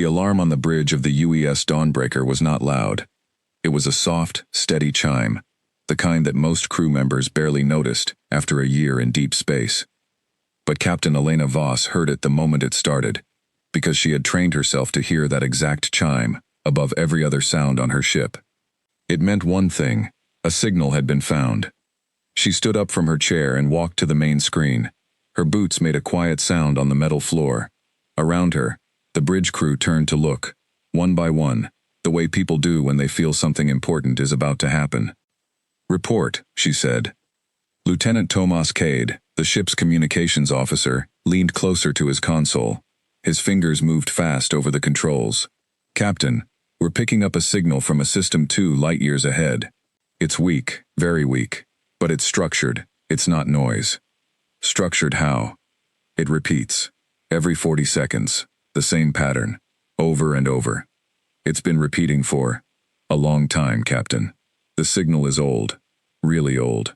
The alarm on the bridge of the UES Dawnbreaker was not loud. It was a soft, steady chime, the kind that most crew members barely noticed after a year in deep space. But Captain Elena Voss heard it the moment it started, because she had trained herself to hear that exact chime above every other sound on her ship. It meant one thing: a signal had been found. She stood up from her chair and walked to the main screen. Her boots made a quiet sound on the metal floor. Around her, the bridge crew turned to look, one by one, the way people do when they feel something important is about to happen. "Report," she said. Lieutenant Tomas Cade, the ship's communications officer, leaned closer to his console. His fingers moved fast over the controls. "Captain, we're picking up a signal from a system 2 light-years ahead. It's weak, very weak, but it's structured, it's not noise." "Structured how?" "It repeats. Every 40 seconds. The same pattern. Over and over. It's been repeating for a long time, Captain. The signal is old. Really old."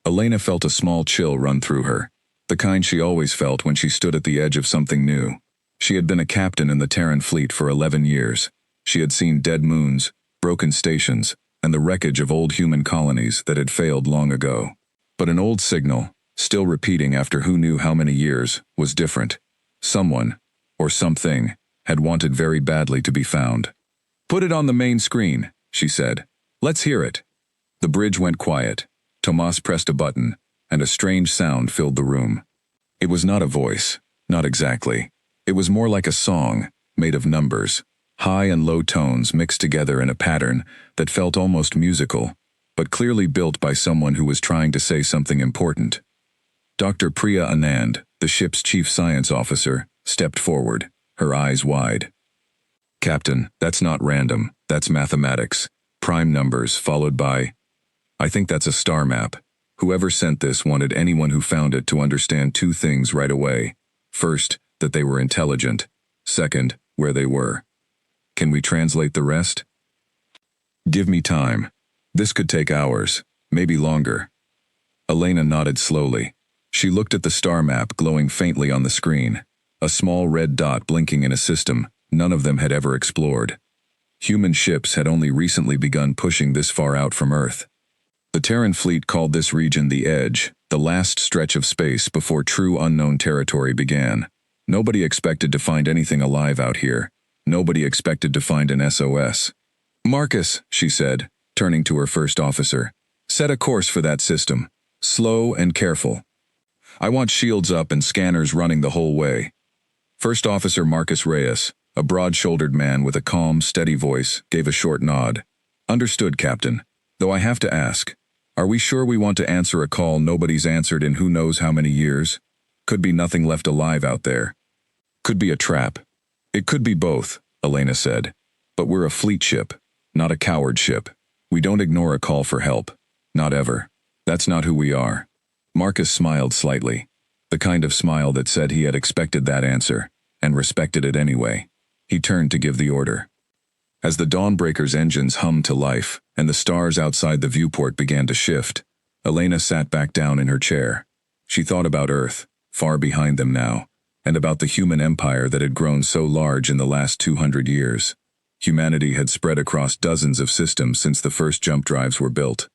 Elena felt a small chill run through her, the kind she always felt when she stood at the edge of something new. She had been a captain in the Terran fleet for 11 years. She had seen dead moons, broken stations, and the wreckage of old human colonies that had failed long ago. But an old signal, still repeating after who knew how many years, was different. Someone, or something, had wanted very badly to be found. "Put it on the main screen," she said. "Let's hear it." The bridge went quiet. Tomas pressed a button, and a strange sound filled the room. It was not a voice, not exactly. It was more like a song, made of numbers, high and low tones mixed together in a pattern that felt almost musical, but clearly built by someone who was trying to say something important. Dr. Priya Anand, the ship's chief science officer, stepped forward, her eyes wide. "Captain, that's not random, that's mathematics. Prime numbers followed by... I think that's a star map. Whoever sent this wanted anyone who found it to understand two things right away. First, that they were intelligent. Second, where they were. Can we translate the rest?" "Give me time. This could take hours, maybe longer." Elena nodded slowly. She looked at the star map glowing faintly on the screen, a small red dot blinking in a system none of them had ever explored. Human ships had only recently begun pushing this far out from Earth. The Terran fleet called this region the Edge, the last stretch of space before true unknown territory began. Nobody expected to find anything alive out here. Nobody expected to find an SOS. "Marcus," she said, turning to her first officer, "set a course for that system. Slow and careful. I want shields up and scanners running the whole way." First Officer Marcus Reyes, a broad-shouldered man with a calm, steady voice, gave a short nod. "Understood, Captain. Though I have to ask, are we sure we want to answer a call nobody's answered in who knows how many years? Could be nothing left alive out there. Could be a trap." "It could be both," Elena said. "But we're a fleet ship, not a coward ship. We don't ignore a call for help. Not ever. That's not who we are." Marcus smiled slightly, the kind of smile that said he had expected that answer, and respected it anyway. He turned to give the order. As the Dawnbreaker's engines hummed to life, and the stars outside the viewport began to shift, Elena sat back down in her chair. She thought about Earth, far behind them now, and about the human empire that had grown so large in the last 200 years. Humanity had spread across dozens of systems since the first jump drives were built.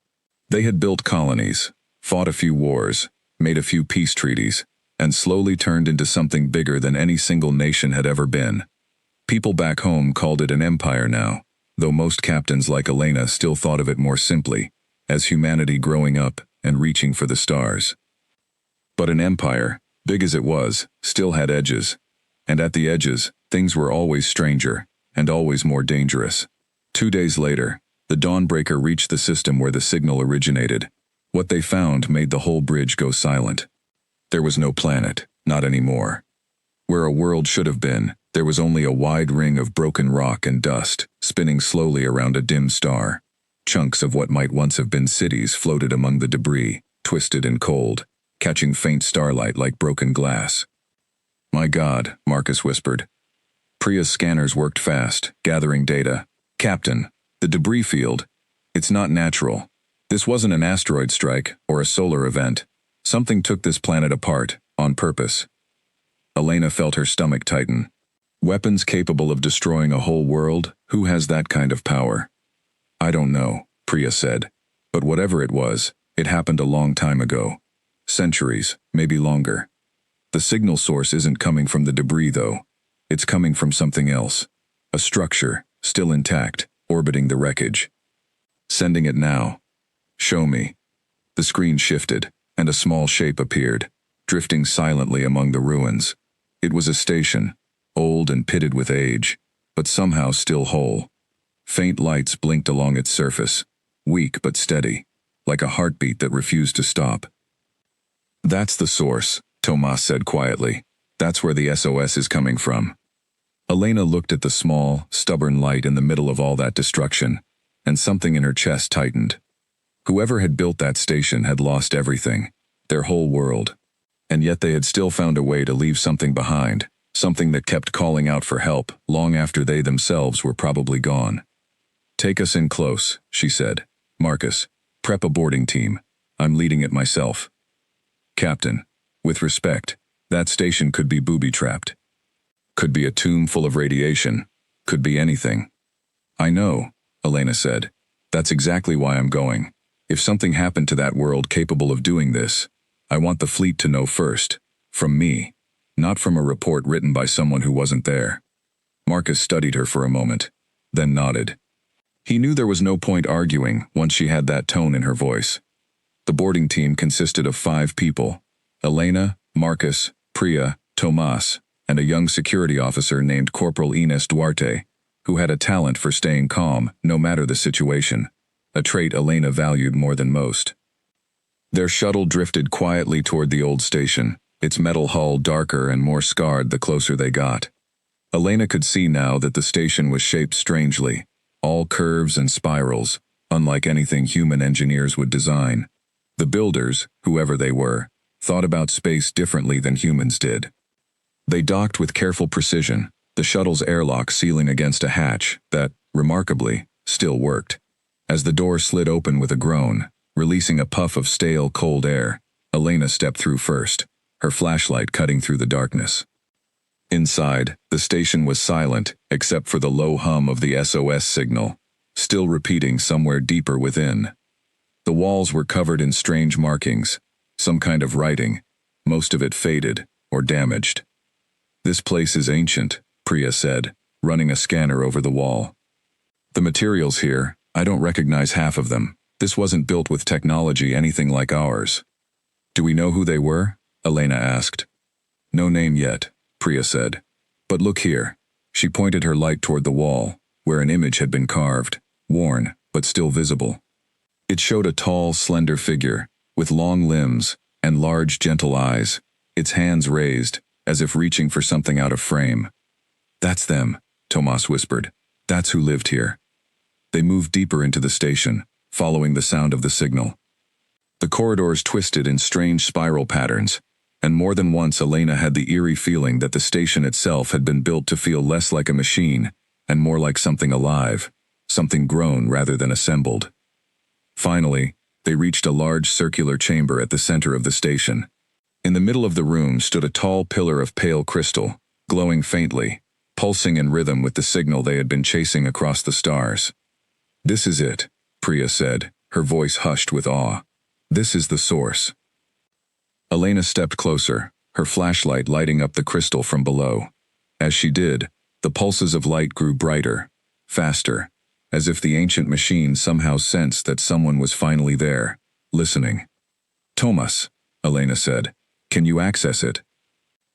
They had built colonies, fought a few wars, made a few peace treaties, and slowly turned into something bigger than any single nation had ever been. People back home called it an empire now, though most captains like Elena still thought of it more simply, as humanity growing up and reaching for the stars. But an empire, big as it was, still had edges, and at the edges, things were always stranger, and always more dangerous. 2 days later, the Dawnbreaker reached the system where the signal originated. What they found made the whole bridge go silent. There was no planet, not anymore. Where a world should have been, there was only a wide ring of broken rock and dust, spinning slowly around a dim star. Chunks of what might once have been cities floated among the debris, twisted and cold, catching faint starlight like broken glass. "My God," Marcus whispered. Priya's scanners worked fast, gathering data. "Captain, the debris field, it's not natural. This wasn't an asteroid strike or a solar event. Something took this planet apart, on purpose." Elena felt her stomach tighten. Weapons capable of destroying a whole world? Who has that kind of power? I don't know, Priya said. But whatever it was, it happened a long time ago. Centuries, maybe longer. The signal source isn't coming from the debris, though. It's coming from something else. A structure, still intact, orbiting the wreckage. Sending it now. Show me. The screen shifted, and a small shape appeared, drifting silently among the ruins. It was a station, old and pitted with age, but somehow still whole. Faint lights blinked along its surface, weak but steady, like a heartbeat that refused to stop. That's the source, Tomas said quietly. That's where the SOS is coming from. Elena looked at the small, stubborn light in the middle of all that destruction, and something in her chest tightened. Whoever had built that station had lost everything, their whole world. And yet they had still found a way to leave something behind, something that kept calling out for help long after they themselves were probably gone. Take us in close, she said. Marcus, prep a boarding team. I'm leading it myself. Captain, with respect, that station could be booby-trapped. Could be a tomb full of radiation. Could be anything. I know, Elena said. That's exactly why I'm going. If something happened to that world capable of doing this, I want the fleet to know first. From me. Not from a report written by someone who wasn't there. Marcus studied her for a moment, then nodded. He knew there was no point arguing once she had that tone in her voice. The boarding team consisted of 5 people: Elena, Marcus, Priya, Tomas, and a young security officer named Corporal Ines Duarte, who had a talent for staying calm no matter the situation, a trait Elena valued more than most. Their shuttle drifted quietly toward the old station, its metal hull darker and more scarred the closer they got. Elena could see now that the station was shaped strangely, all curves and spirals, unlike anything human engineers would design. The builders, whoever they were, thought about space differently than humans did. They docked with careful precision, the shuttle's airlock sealing against a hatch that, remarkably, still worked. As the door slid open with a groan, releasing a puff of stale, cold air, Elena stepped through first, her flashlight cutting through the darkness. Inside, the station was silent except for the low hum of the SOS signal, still repeating somewhere deeper within. The walls were covered in strange markings, some kind of writing, most of it faded or damaged. This place is ancient, Priya said, running a scanner over the wall. The materials here, I don't recognize half of them. This wasn't built with technology anything like ours. Do we know who they were? Elena asked. No name yet, Priya said. But look here. She pointed her light toward the wall, where an image had been carved, worn, but still visible. It showed a tall, slender figure, with long limbs and large, gentle eyes, its hands raised, as if reaching for something out of frame. That's them, Tomas whispered. That's who lived here. They moved deeper into the station, following the sound of the signal. The corridors twisted in strange spiral patterns, and more than once Elena had the eerie feeling that the station itself had been built to feel less like a machine and more like something alive, something grown rather than assembled. Finally, they reached a large circular chamber at the center of the station. In the middle of the room stood a tall pillar of pale crystal, glowing faintly, pulsing in rhythm with the signal they had been chasing across the stars. This is it, Priya said, her voice hushed with awe. This is the source. Elena stepped closer, her flashlight lighting up the crystal from below. As she did, the pulses of light grew brighter, faster, as if the ancient machine somehow sensed that someone was finally there, listening. Tomas, Elena said, can you access it?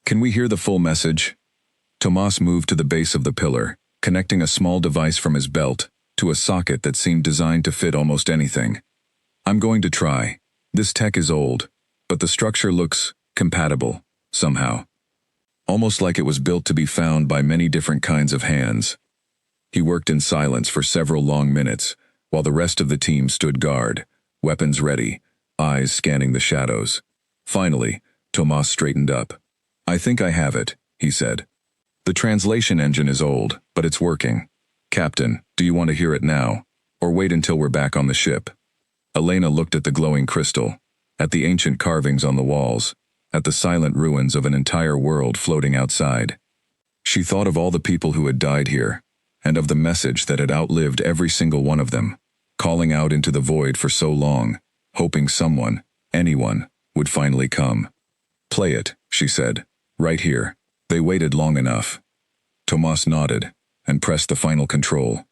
Can we hear the full message? Tomas moved to the base of the pillar, connecting a small device from his belt to a socket that seemed designed to fit almost anything. I'm going to try. This tech is old, but the structure looks compatible, somehow. Almost like it was built to be found by many different kinds of hands. He worked in silence for several long minutes, while the rest of the team stood guard, weapons ready, eyes scanning the shadows. Finally, Tomas straightened up. I think I have it, he said. The translation engine is old, but it's working. Captain, do you want to hear it now, or wait until we're back on the ship? Elena looked at the glowing crystal, at the ancient carvings on the walls, at the silent ruins of an entire world floating outside. She thought of all the people who had died here, and of the message that had outlived every single one of them, calling out into the void for so long, hoping someone, anyone, would finally come. "Play it," she said, "right here." They waited long enough. Tomas nodded, and pressed the final control.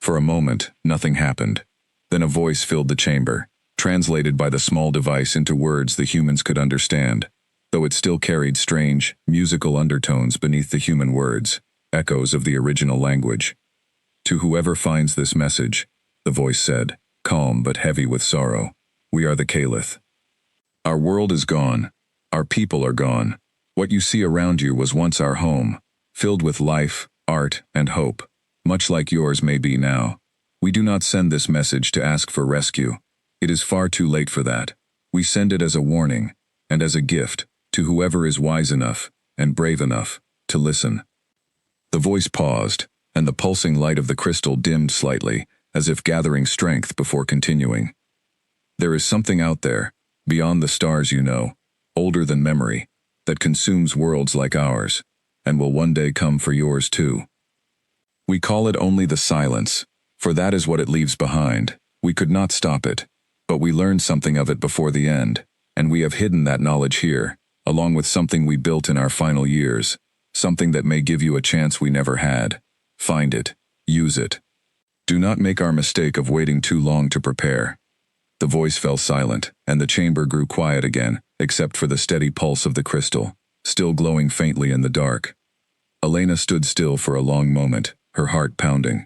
For a moment, nothing happened. Then a voice filled the chamber, translated by the small device into words the humans could understand, though it still carried strange, musical undertones beneath the human words, echoes of the original language. "To whoever finds this message," the voice said, calm but heavy with sorrow, "we are the Caliph. Our world is gone. Our people are gone. What you see around you was once our home, filled with life, art, and hope, much like yours may be now. We do not send this message to ask for rescue. It is far too late for that. We send it as a warning, and as a gift, to whoever is wise enough, and brave enough, to listen." The voice paused, and the pulsing light of the crystal dimmed slightly, as if gathering strength before continuing. "There is something out there, beyond the stars you know, older than memory, that consumes worlds like ours, and will one day come for yours too. We call it only the silence, for that is what it leaves behind. We could not stop it, but we learned something of it before the end, and we have hidden that knowledge here, along with something we built in our final years, something that may give you a chance we never had. Find it, use it. Do not make our mistake of waiting too long to prepare." The voice fell silent, and the chamber grew quiet again, except for the steady pulse of the crystal, still glowing faintly in the dark. Elena stood still for a long moment, her heart pounding.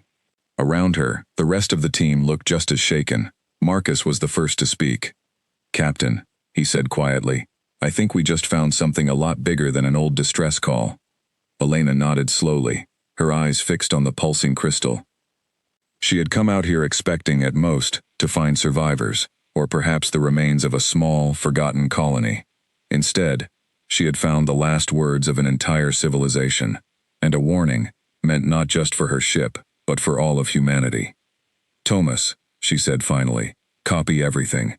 Around her, the rest of the team looked just as shaken. Marcus was the first to speak. "Captain," he said quietly, "I think we just found something a lot bigger than an old distress call." Elena nodded slowly, her eyes fixed on the pulsing crystal. She had come out here expecting, at most, to find survivors, or perhaps the remains of a small, forgotten colony. Instead, she had found the last words of an entire civilization, and a warning, meant not just for her ship, but for all of humanity. "Thomas," she said finally, "copy everything.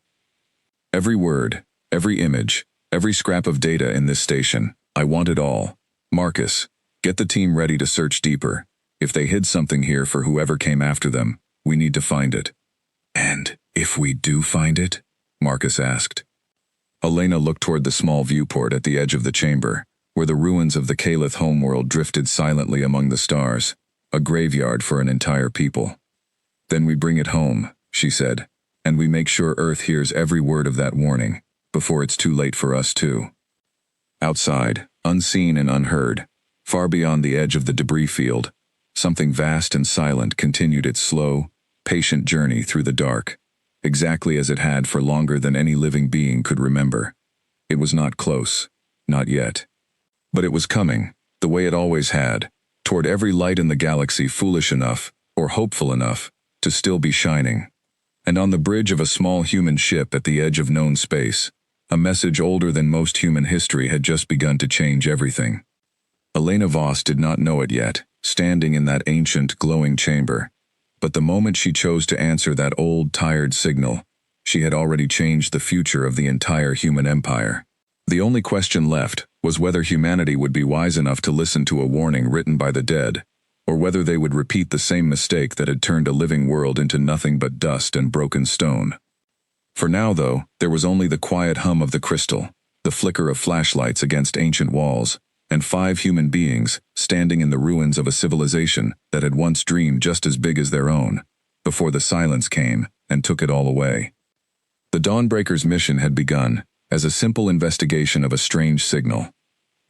Every word, every image, every scrap of data in this station. I want it all. Marcus, get the team ready to search deeper. If they hid something here for whoever came after them, we need to find it." "And if we do find it?" Marcus asked. Elena looked toward the small viewport at the edge of the chamber, where the ruins of the Caliph homeworld drifted silently among the stars, a graveyard for an entire people. "Then we bring it home," she said, "and we make sure Earth hears every word of that warning, before it's too late for us too." Outside, unseen and unheard, far beyond the edge of the debris field, something vast and silent continued its slow, patient journey through the dark, exactly as it had for longer than any living being could remember. It was not close, not yet. But it was coming, the way it always had, toward every light in the galaxy foolish enough, or hopeful enough, to still be shining. And on the bridge of a small human ship at the edge of known space, a message older than most human history had just begun to change everything. Elena Voss did not know it yet, standing in that ancient, glowing chamber. But the moment she chose to answer that old, tired signal, she had already changed the future of the entire human empire. The only question left was whether humanity would be wise enough to listen to a warning written by the dead, or whether they would repeat the same mistake that had turned a living world into nothing but dust and broken stone. For now, though, there was only the quiet hum of the crystal, the flicker of flashlights against ancient walls, and 5 human beings standing in the ruins of a civilization that had once dreamed just as big as their own, before the silence came and took it all away. The Dawnbreaker's mission had begun as a simple investigation of a strange signal.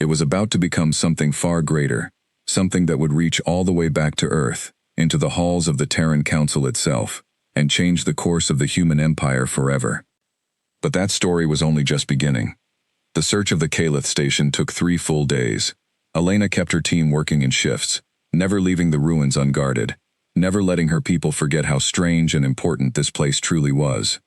It was about to become something far greater, something that would reach all the way back to Earth, into the halls of the Terran Council itself, and change the course of the human empire forever. But that story was only just beginning. The search of the Caliph station took 3 full days. Elena kept her team working in shifts, never leaving the ruins unguarded, never letting her people forget how strange and important this place truly was.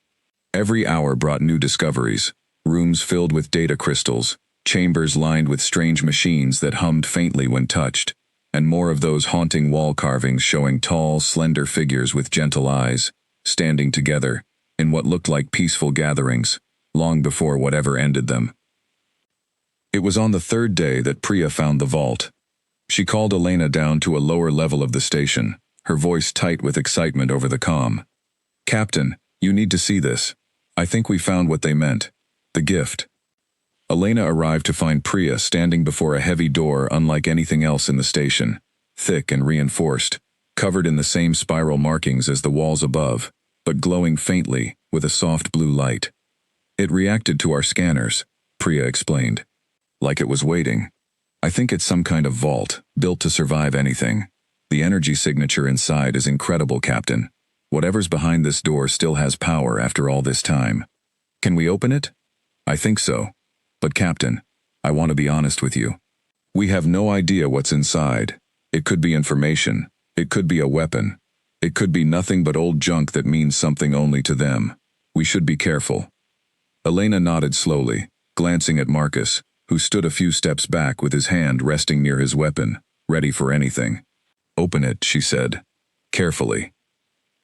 Every hour brought new discoveries, rooms filled with data crystals, chambers lined with strange machines that hummed faintly when touched, and more of those haunting wall carvings showing tall, slender figures with gentle eyes, standing together, in what looked like peaceful gatherings, long before whatever ended them. It was on the 3rd day that Priya found the vault. She called Elena down to a lower level of the station, her voice tight with excitement over the comm. "Captain, you need to see this. I think we found what they meant. The gift." Elena arrived to find Priya standing before a heavy door unlike anything else in the station, thick and reinforced, covered in the same spiral markings as the walls above, but glowing faintly with a soft blue light. "It reacted to our scanners," Priya explained. "Like it was waiting. I think it's some kind of vault, built to survive anything. The energy signature inside is incredible, Captain. Whatever's behind this door still has power after all this time. Can we open it?" "I think so. But Captain, I want to be honest with you. We have no idea what's inside. It could be information. It could be a weapon. It could be nothing but old junk that means something only to them. We should be careful." Elena nodded slowly, glancing at Marcus, who stood a few steps back with his hand resting near his weapon, ready for anything. "Open it," she said, carefully.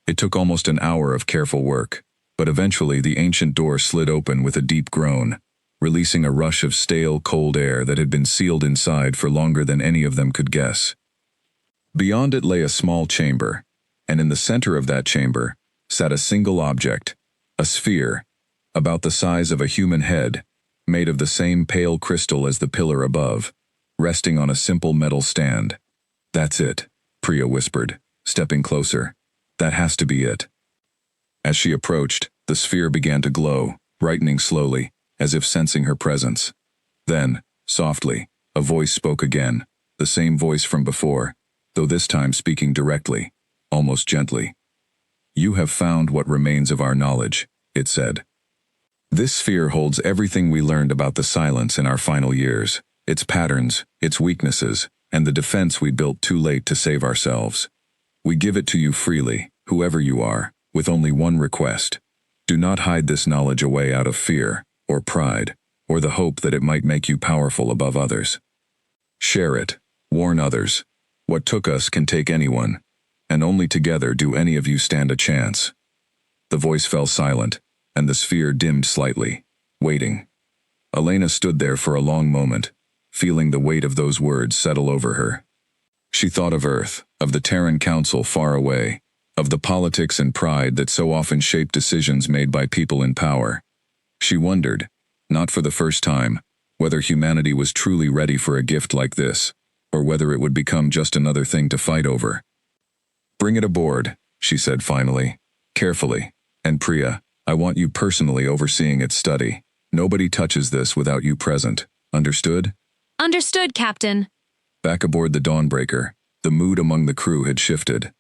It took almost an hour of careful work, but eventually the ancient door slid open with a deep groan, releasing a rush of stale, cold air that had been sealed inside for longer than any of them could guess. Beyond it lay a small chamber, and in the center of that chamber sat a single object, a sphere, about the size of a human head, made of the same pale crystal as the pillar above, resting on a simple metal stand. "That's it," Priya whispered, stepping closer. "That has to be it." As she approached, the sphere began to glow, brightening slowly, as if sensing her presence. Then, softly, a voice spoke again, the same voice from before, though this time speaking directly, almost gently. "You have found what remains of our knowledge," it said. "This sphere holds everything we learned about the silence in our final years, its patterns, its weaknesses, and the defense we built too late to save ourselves. We give it to you freely, whoever you are, with only one request. Do not hide this knowledge away out of fear, or pride, or the hope that it might make you powerful above others. Share it, warn others. What took us can take anyone, and only together do any of you stand a chance." The voice fell silent, and the sphere dimmed slightly, waiting. Elena stood there for a long moment, feeling the weight of those words settle over her. She thought of Earth, of the Terran Council far away, of the politics and pride that so often shape decisions made by people in power. She wondered, not for the first time, whether humanity was truly ready for a gift like this, or whether it would become just another thing to fight over. "Bring it aboard," she said finally, carefully, "and Priya, I want you personally overseeing its study. Nobody touches this without you present. Understood?" "Understood, Captain." Back aboard the Dawnbreaker, the mood among the crew had shifted.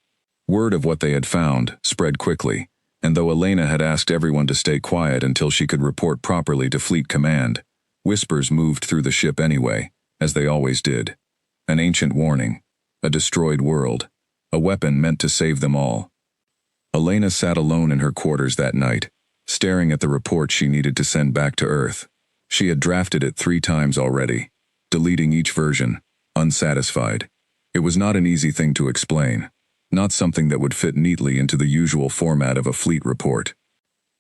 Word of what they had found spread quickly, and though Elena had asked everyone to stay quiet until she could report properly to Fleet Command, whispers moved through the ship anyway, as they always did. An ancient warning, a destroyed world, a weapon meant to save them all. Elena sat alone in her quarters that night, staring at the report she needed to send back to Earth. She had drafted it 3 times already, deleting each version, unsatisfied. It was not an easy thing to explain, not something that would fit neatly into the usual format of a fleet report.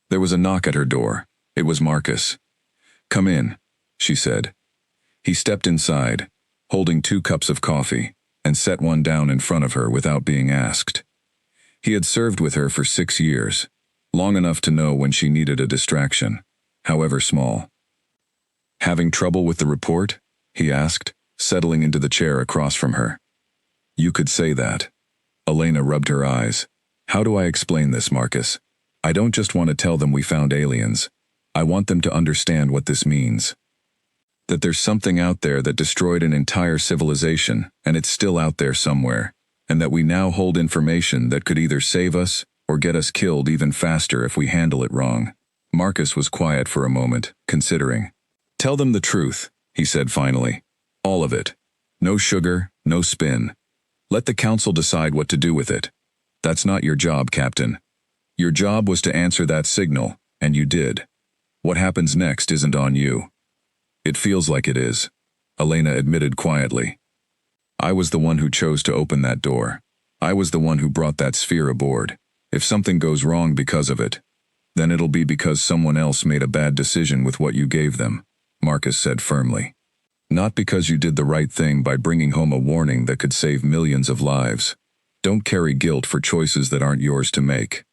There was a knock at her door. It was Marcus. "Come in," she said. He stepped inside, holding 2 cups of coffee, and set one down in front of her without being asked. He had served with her for 6 years, long enough to know when she needed a distraction, however small. "Having trouble with the report?" he asked, settling into the chair across from her. "You could say that." Elena rubbed her eyes. "How do I explain this, Marcus? I don't just want to tell them we found aliens. I want them to understand what this means. That there's something out there that destroyed an entire civilization, and it's still out there somewhere, and that we now hold information that could either save us or get us killed even faster if we handle it wrong." Marcus was quiet for a moment, considering. "Tell them the truth," he said finally. "All of it. No sugar, no spin. Let the council decide what to do with it. That's not your job, Captain. Your job was to answer that signal, and you did. What happens next isn't on you." "It feels like it is," Elena admitted quietly. "I was the one who chose to open that door. I was the one who brought that sphere aboard. If something goes wrong because of it, then it'll be because someone else made a bad decision with what you gave them," Marcus said firmly. Not because you did the right thing by bringing home a warning that could save millions of lives. Don't carry guilt for choices that aren't yours to make.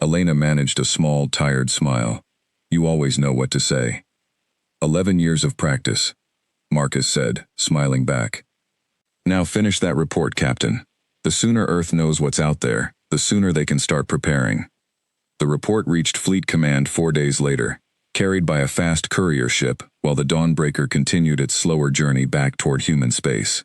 Elena managed a small, tired smile. You always know what to say. 11 years of practice, Marcus said, smiling back. Now finish that report, Captain. The sooner Earth knows what's out there, the sooner they can start preparing. The report reached Fleet Command 4 days later, carried by a fast courier ship, while the Dawnbreaker continued its slower journey back toward human space.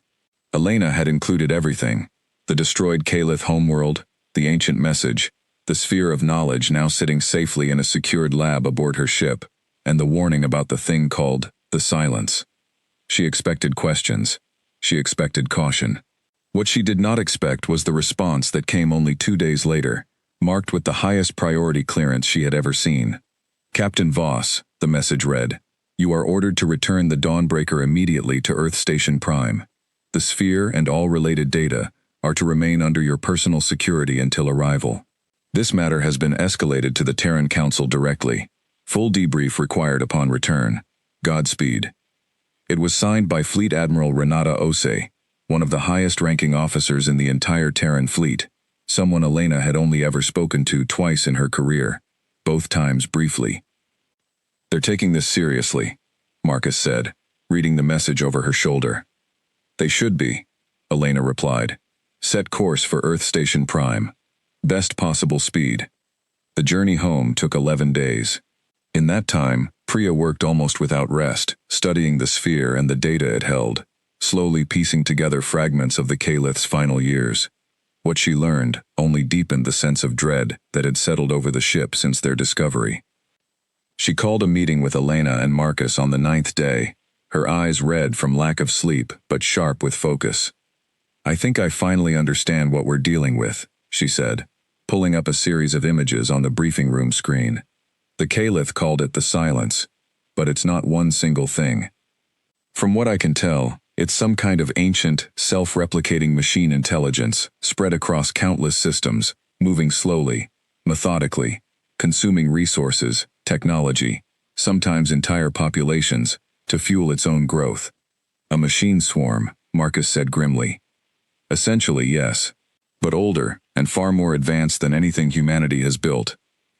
Elena had included everything: the destroyed Calith homeworld, the ancient message, the sphere of knowledge now sitting safely in a secured lab aboard her ship, and the warning about the thing called the silence. She expected questions. She expected caution. What she did not expect was the response that came only 2 days later, marked with the highest priority clearance she had ever seen. Captain Voss, the message read, you are ordered to return the Dawnbreaker immediately to Earth Station Prime. The sphere and all related data are to remain under your personal security until arrival. This matter has been escalated to the Terran Council directly. Full debrief required upon return. Godspeed. It was signed by Fleet Admiral Renata Ose, one of the highest-ranking officers in the entire Terran fleet, someone Elena had only ever spoken to twice in her career, both times briefly. They're taking this seriously, Marcus said, reading the message over her shoulder. They should be, Elena replied. Set course for Earth Station Prime. Best possible speed. The journey home took 11 days. In that time, Priya worked almost without rest, studying the sphere and the data it held, slowly piecing together fragments of the Calith's final years. What she learned only deepened the sense of dread that had settled over the ship since their discovery. She called a meeting with Elena and Marcus on the 9th day, her eyes red from lack of sleep but sharp with focus. I think I finally understand what we're dealing with, she said, pulling up a series of images on the briefing room screen. The Calith called it the silence, but it's not one single thing. From what I can tell, it's some kind of ancient, self-replicating machine intelligence spread across countless systems, moving slowly, methodically, consuming resources, technology, sometimes entire populations, to fuel its own growth. A machine swarm, Marcus said grimly. Essentially, yes. But older, and far more advanced than anything humanity has built.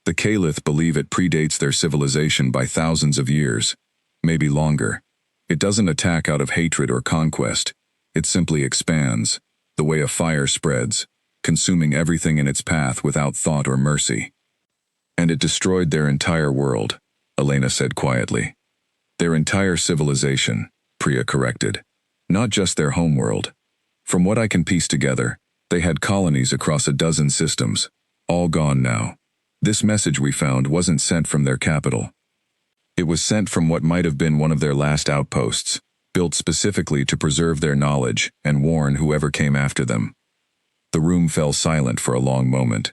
The Calith believe it predates their civilization by thousands of years, maybe longer. It doesn't attack out of hatred or conquest. It simply expands, the way a fire spreads, consuming everything in its path without thought or mercy. And it destroyed their entire world, Elena said quietly. Their entire civilization, Priya corrected. Not just their homeworld. From what I can piece together, they had colonies across a dozen systems, all gone now. This message we found wasn't sent from their capital. It was sent from what might have been one of their last outposts, built specifically to preserve their knowledge and warn whoever came after them. The room fell silent for a long moment.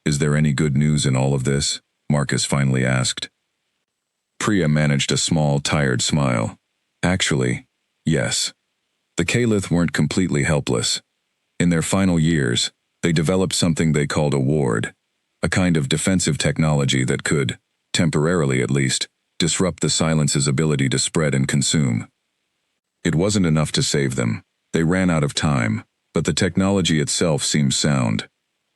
Is there any good news in all of this? Marcus finally asked. Priya managed a small, tired smile. Actually, yes. The Calith weren't completely helpless. In their final years, they developed something they called a ward, a kind of defensive technology that could, temporarily at least, disrupt the silence's ability to spread and consume. It wasn't enough to save them. They ran out of time, but the technology itself seems sound.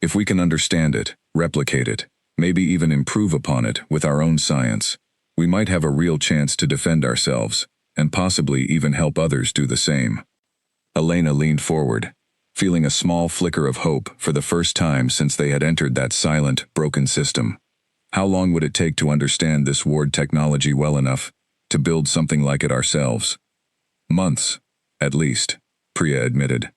If we can understand it, replicate it, maybe even improve upon it with our own science, we might have a real chance to defend ourselves, and possibly even help others do the same. Elena leaned forward, feeling a small flicker of hope for the first time since they had entered that silent, broken system. How long would it take to understand this ward technology well enough to build something like it ourselves? Months, at least, Priya admitted.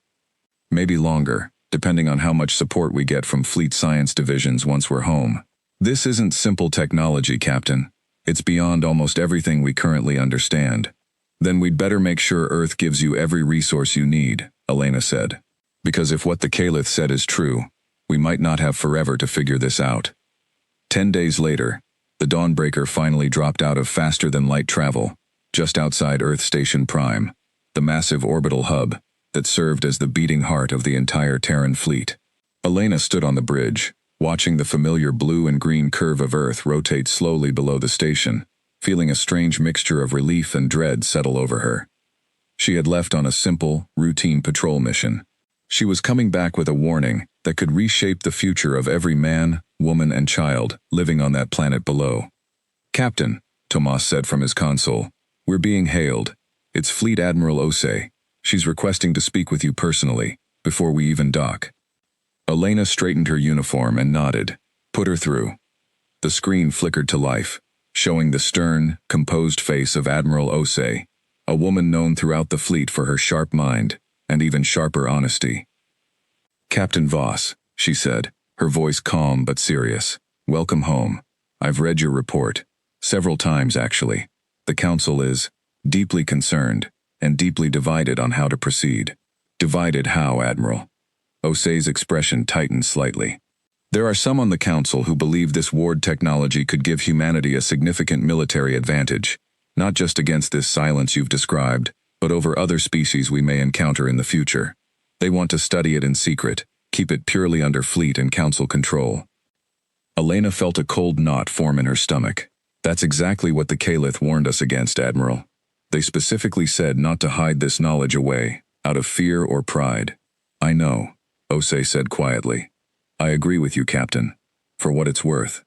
Maybe longer, depending on how much support we get from fleet science divisions once we're home. This isn't simple technology, Captain. It's beyond almost everything we currently understand. Then we'd better make sure Earth gives you every resource you need, Elena said. Because if what the Calith said is true, we might not have forever to figure this out. 10 days later, the Dawnbreaker finally dropped out of faster-than-light travel, just outside Earth Station Prime, the massive orbital hub that served as the beating heart of the entire Terran fleet. Elena stood on the bridge, watching the familiar blue and green curve of Earth rotate slowly below the station, feeling a strange mixture of relief and dread settle over her. She had left on a simple, routine patrol mission. She was coming back with a warning that could reshape the future of every man, woman, and child living on that planet below. "Captain," Tomas said from his console, "we're being hailed. It's Fleet Admiral Osei. She's requesting to speak with you personally, before we even dock." Elena straightened her uniform and nodded. "Put her through." The screen flickered to life, showing the stern, composed face of Admiral Osei, a woman known throughout the fleet for her sharp mind and even sharper honesty. "Captain Voss," she said, her voice calm but serious. "Welcome home. I've read your report. Several times, actually. The Council is deeply concerned and deeply divided on how to proceed." "Divided how, Admiral?" Osei's expression tightened slightly. "There are some on the Council who believe this ward technology could give humanity a significant military advantage, not just against this silence you've described, but over other species we may encounter in the future. They want to study it in secret, keep it purely under fleet and Council control." Elena felt a cold knot form in her stomach. "That's exactly what the Caliph warned us against, Admiral. They specifically said not to hide this knowledge away, out of fear or pride." "I know," Osei said quietly. "I agree with you, Captain, for what it's worth.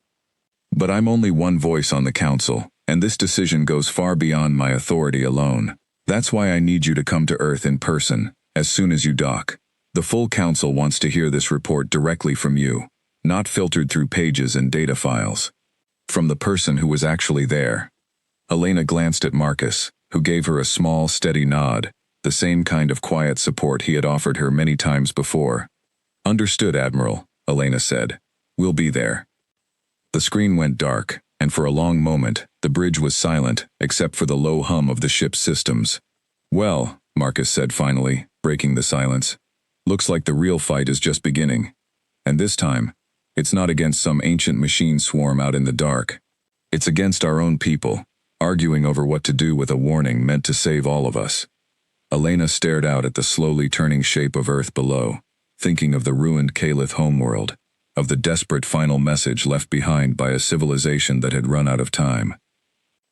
But I'm only one voice on the Council, and this decision goes far beyond my authority alone. That's why I need you to come to Earth in person, as soon as you dock. The full Council wants to hear this report directly from you, not filtered through pages and data files. From the person who was actually there." Elena glanced at Marcus, who gave her a small, steady nod, the same kind of quiet support he had offered her many times before. "Understood, Admiral," Elena said. "We'll be there." The screen went dark, and for a long moment, the bridge was silent, except for the low hum of the ship's systems. "Well," Marcus said finally, breaking the silence, "looks like the real fight is just beginning. And this time, it's not against some ancient machine swarm out in the dark. It's against our own people, arguing over what to do with a warning meant to save all of us." Elena stared out at the slowly turning shape of Earth below, thinking of the ruined Caliph homeworld, of the desperate final message left behind by a civilization that had run out of time.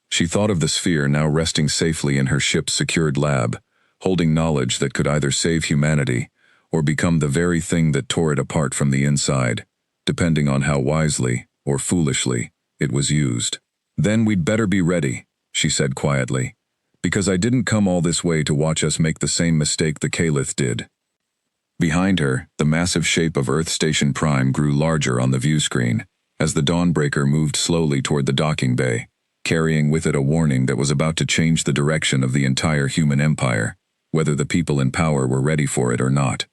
She thought of the sphere now resting safely in her ship's secured lab, holding knowledge that could either save humanity or become the very thing that tore it apart from the inside, depending on how wisely, or foolishly, it was used. "Then we'd better be ready," she said quietly, "because I didn't come all this way to watch us make the same mistake the Caliph did." Behind her, the massive shape of Earth Station Prime grew larger on the view screen, as the Dawnbreaker moved slowly toward the docking bay, carrying with it a warning that was about to change the direction of the entire human empire, whether the people in power were ready for it or not.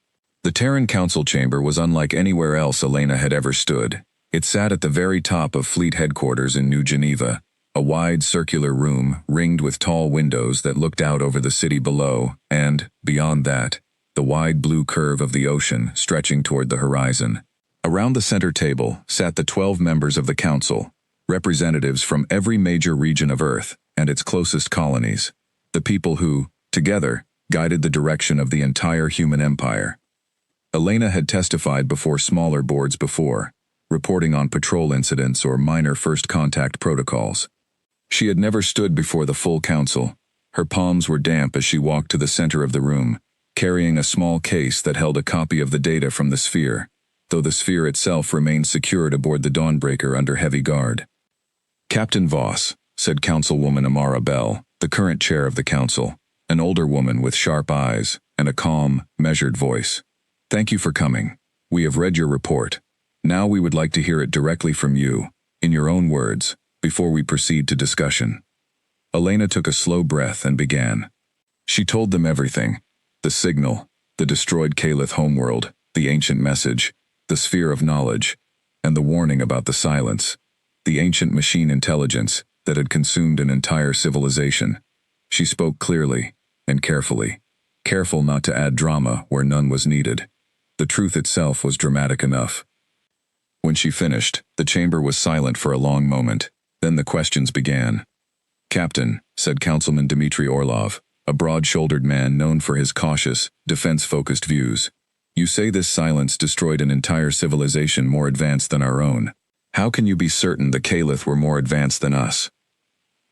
The Terran Council chamber was unlike anywhere else Elena had ever stood. It sat at the very top of Fleet Headquarters in New Geneva, a wide circular room ringed with tall windows that looked out over the city below, and, beyond that, the wide blue curve of the ocean stretching toward the horizon. Around the center table sat the 12 members of the Council, representatives from every major region of Earth and its closest colonies, the people who, together, guided the direction of the entire human empire. Elena had testified before smaller boards before, reporting on patrol incidents or minor first contact protocols. She had never stood before the full Council. Her palms were damp as she walked to the center of the room, carrying a small case that held a copy of the data from the sphere, though the sphere itself remained secured aboard the Dawnbreaker under heavy guard. "Captain Voss," said Councilwoman Amara Bell, the current chair of the Council, an older woman with sharp eyes and a calm, measured voice. "Thank you for coming. We have read your report. Now we would like to hear it directly from you, in your own words, before we proceed to discussion." Elena took a slow breath and began. She told them everything: the signal, the destroyed Caliph homeworld, the ancient message, the sphere of knowledge, and the warning about the silence, the ancient machine intelligence that had consumed an entire civilization. She spoke clearly and carefully, careful not to add drama where none was needed. The truth itself was dramatic enough. When she finished, the chamber was silent for a long moment. Then the questions began. "Captain," said Councilman Dmitry Orlov, a broad-shouldered man known for his cautious, defense-focused views, "you say this silence destroyed an entire civilization more advanced than our own. How can you be certain the Caliph were more advanced than us?"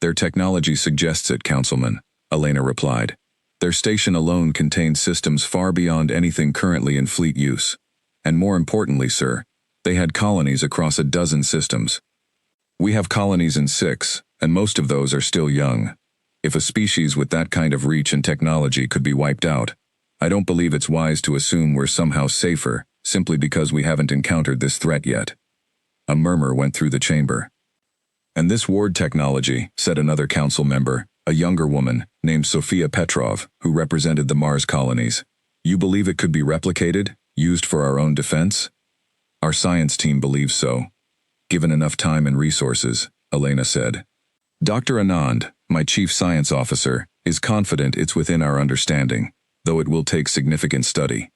"Their technology suggests it, Councilman," Elena replied. Their station alone contained systems far beyond anything currently in fleet use. And more importantly, sir, they had colonies across a dozen systems. We have colonies in 6, and most of those are still young. If a species with that kind of reach and technology could be wiped out, I don't believe it's wise to assume we're somehow safer, simply because we haven't encountered this threat yet. A murmur went through the chamber. And this ward technology, said another council member, a younger woman, named Sophia Petrov, who represented the Mars colonies. You believe it could be replicated, used for our own defense? Our science team believes so. Given enough time and resources, Elena said. Dr. Anand, my chief science officer, is confident it's within our understanding, though it will take significant study.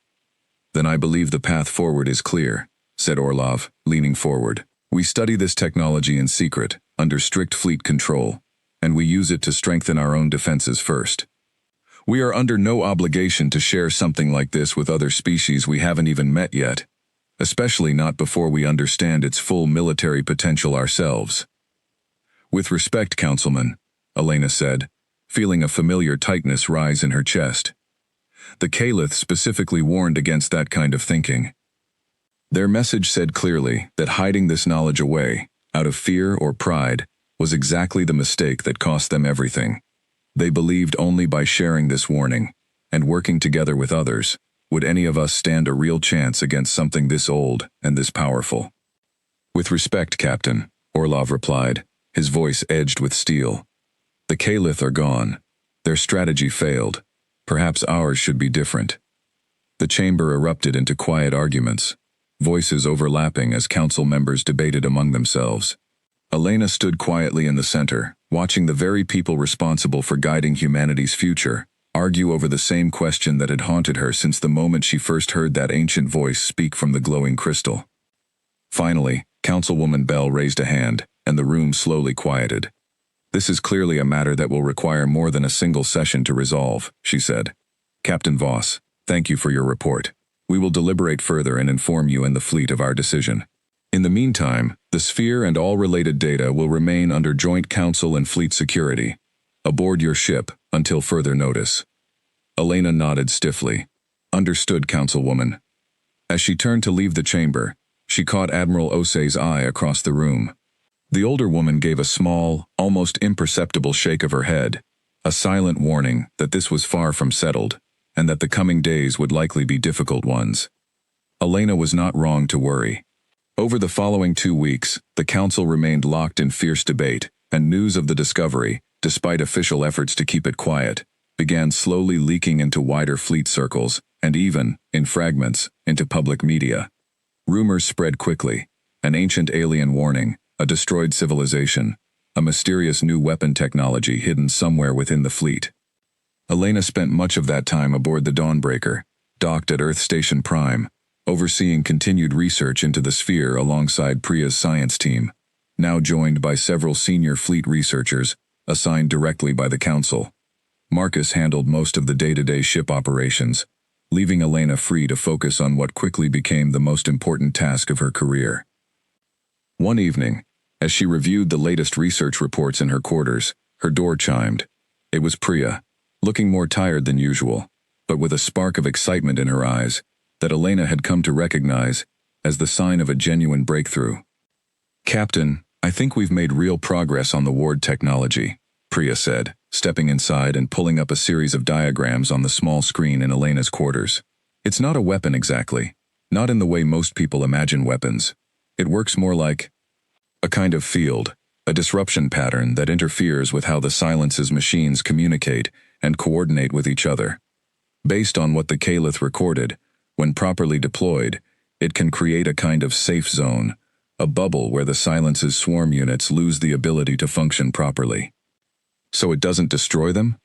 Then I believe the path forward is clear, said Orlov, leaning forward. We study this technology in secret, under strict fleet control, and we use it to strengthen our own defenses first. We are under no obligation to share something like this with other species we haven't even met yet, especially not before we understand its full military potential ourselves. With respect, Councilman, Elena said, feeling a familiar tightness rise in her chest. The Caliph specifically warned against that kind of thinking. Their message said clearly that hiding this knowledge away, out of fear or pride, was exactly the mistake that cost them everything. They believed only by sharing this warning, and working together with others, would any of us stand a real chance against something this old and this powerful. With respect, Captain, Orlov replied, his voice edged with steel. The Caliph are gone. Their strategy failed. Perhaps ours should be different. The chamber erupted into quiet arguments, voices overlapping as council members debated among themselves. Elena stood quietly in the center, watching the very people responsible for guiding humanity's future argue over the same question that had haunted her since the moment she first heard that ancient voice speak from the glowing crystal. Finally, Councilwoman Bell raised a hand, and the room slowly quieted. This is clearly a matter that will require more than a single session to resolve, she said. Captain Voss, thank you for your report. We will deliberate further and inform you and the fleet of our decision. In the meantime, the sphere and all related data will remain under joint council and fleet security. Aboard your ship, until further notice. Elena nodded stiffly. Understood, Councilwoman. As she turned to leave the chamber, she caught Admiral Osei's eye across the room. The older woman gave a small, almost imperceptible shake of her head, a silent warning that this was far from settled, and that the coming days would likely be difficult ones. Elena was not wrong to worry. Over the following 2 weeks, the council remained locked in fierce debate, and news of the discovery, despite official efforts to keep it quiet, began slowly leaking into wider fleet circles, and even, in fragments, into public media. Rumors spread quickly: an ancient alien warning, a destroyed civilization, a mysterious new weapon technology hidden somewhere within the fleet. Elena spent much of that time aboard the Dawnbreaker, docked at Earth Station Prime, overseeing continued research into the sphere alongside Priya's science team, now joined by several senior fleet researchers, assigned directly by the Council. Marcus handled most of the day-to-day ship operations, leaving Elena free to focus on what quickly became the most important task of her career. One evening, as she reviewed the latest research reports in her quarters, her door chimed. It was Priya, looking more tired than usual, but with a spark of excitement in her eyes that Elena had come to recognize as the sign of a genuine breakthrough. Captain, I think we've made real progress on the ward technology, Priya said, stepping inside and pulling up a series of diagrams on the small screen in Elena's quarters. It's not a weapon exactly, not in the way most people imagine weapons. It works more like a kind of field, a disruption pattern that interferes with how the Silence's machines communicate and coordinate with each other. Based on what the Caliph recorded, when properly deployed, it can create a kind of safe zone, a bubble where the Silence's swarm units lose the ability to function properly. So it doesn't destroy them?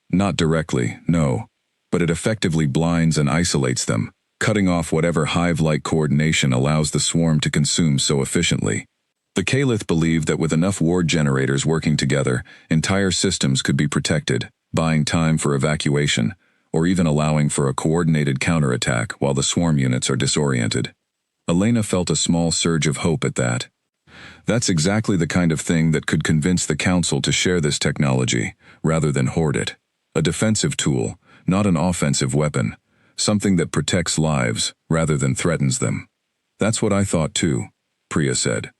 Not directly, no, but it effectively blinds and isolates them, cutting off whatever hive-like coordination allows the swarm to consume so efficiently. The Caliph believed that with enough ward generators working together, entire systems could be protected, buying time for evacuation, or even allowing for a coordinated counterattack while the swarm units are disoriented. Elena felt a small surge of hope at that. That's exactly the kind of thing that could convince the Council to share this technology, rather than hoard it. A defensive tool, not an offensive weapon. Something that protects lives rather than threatens them. That's what I thought too, Priya said.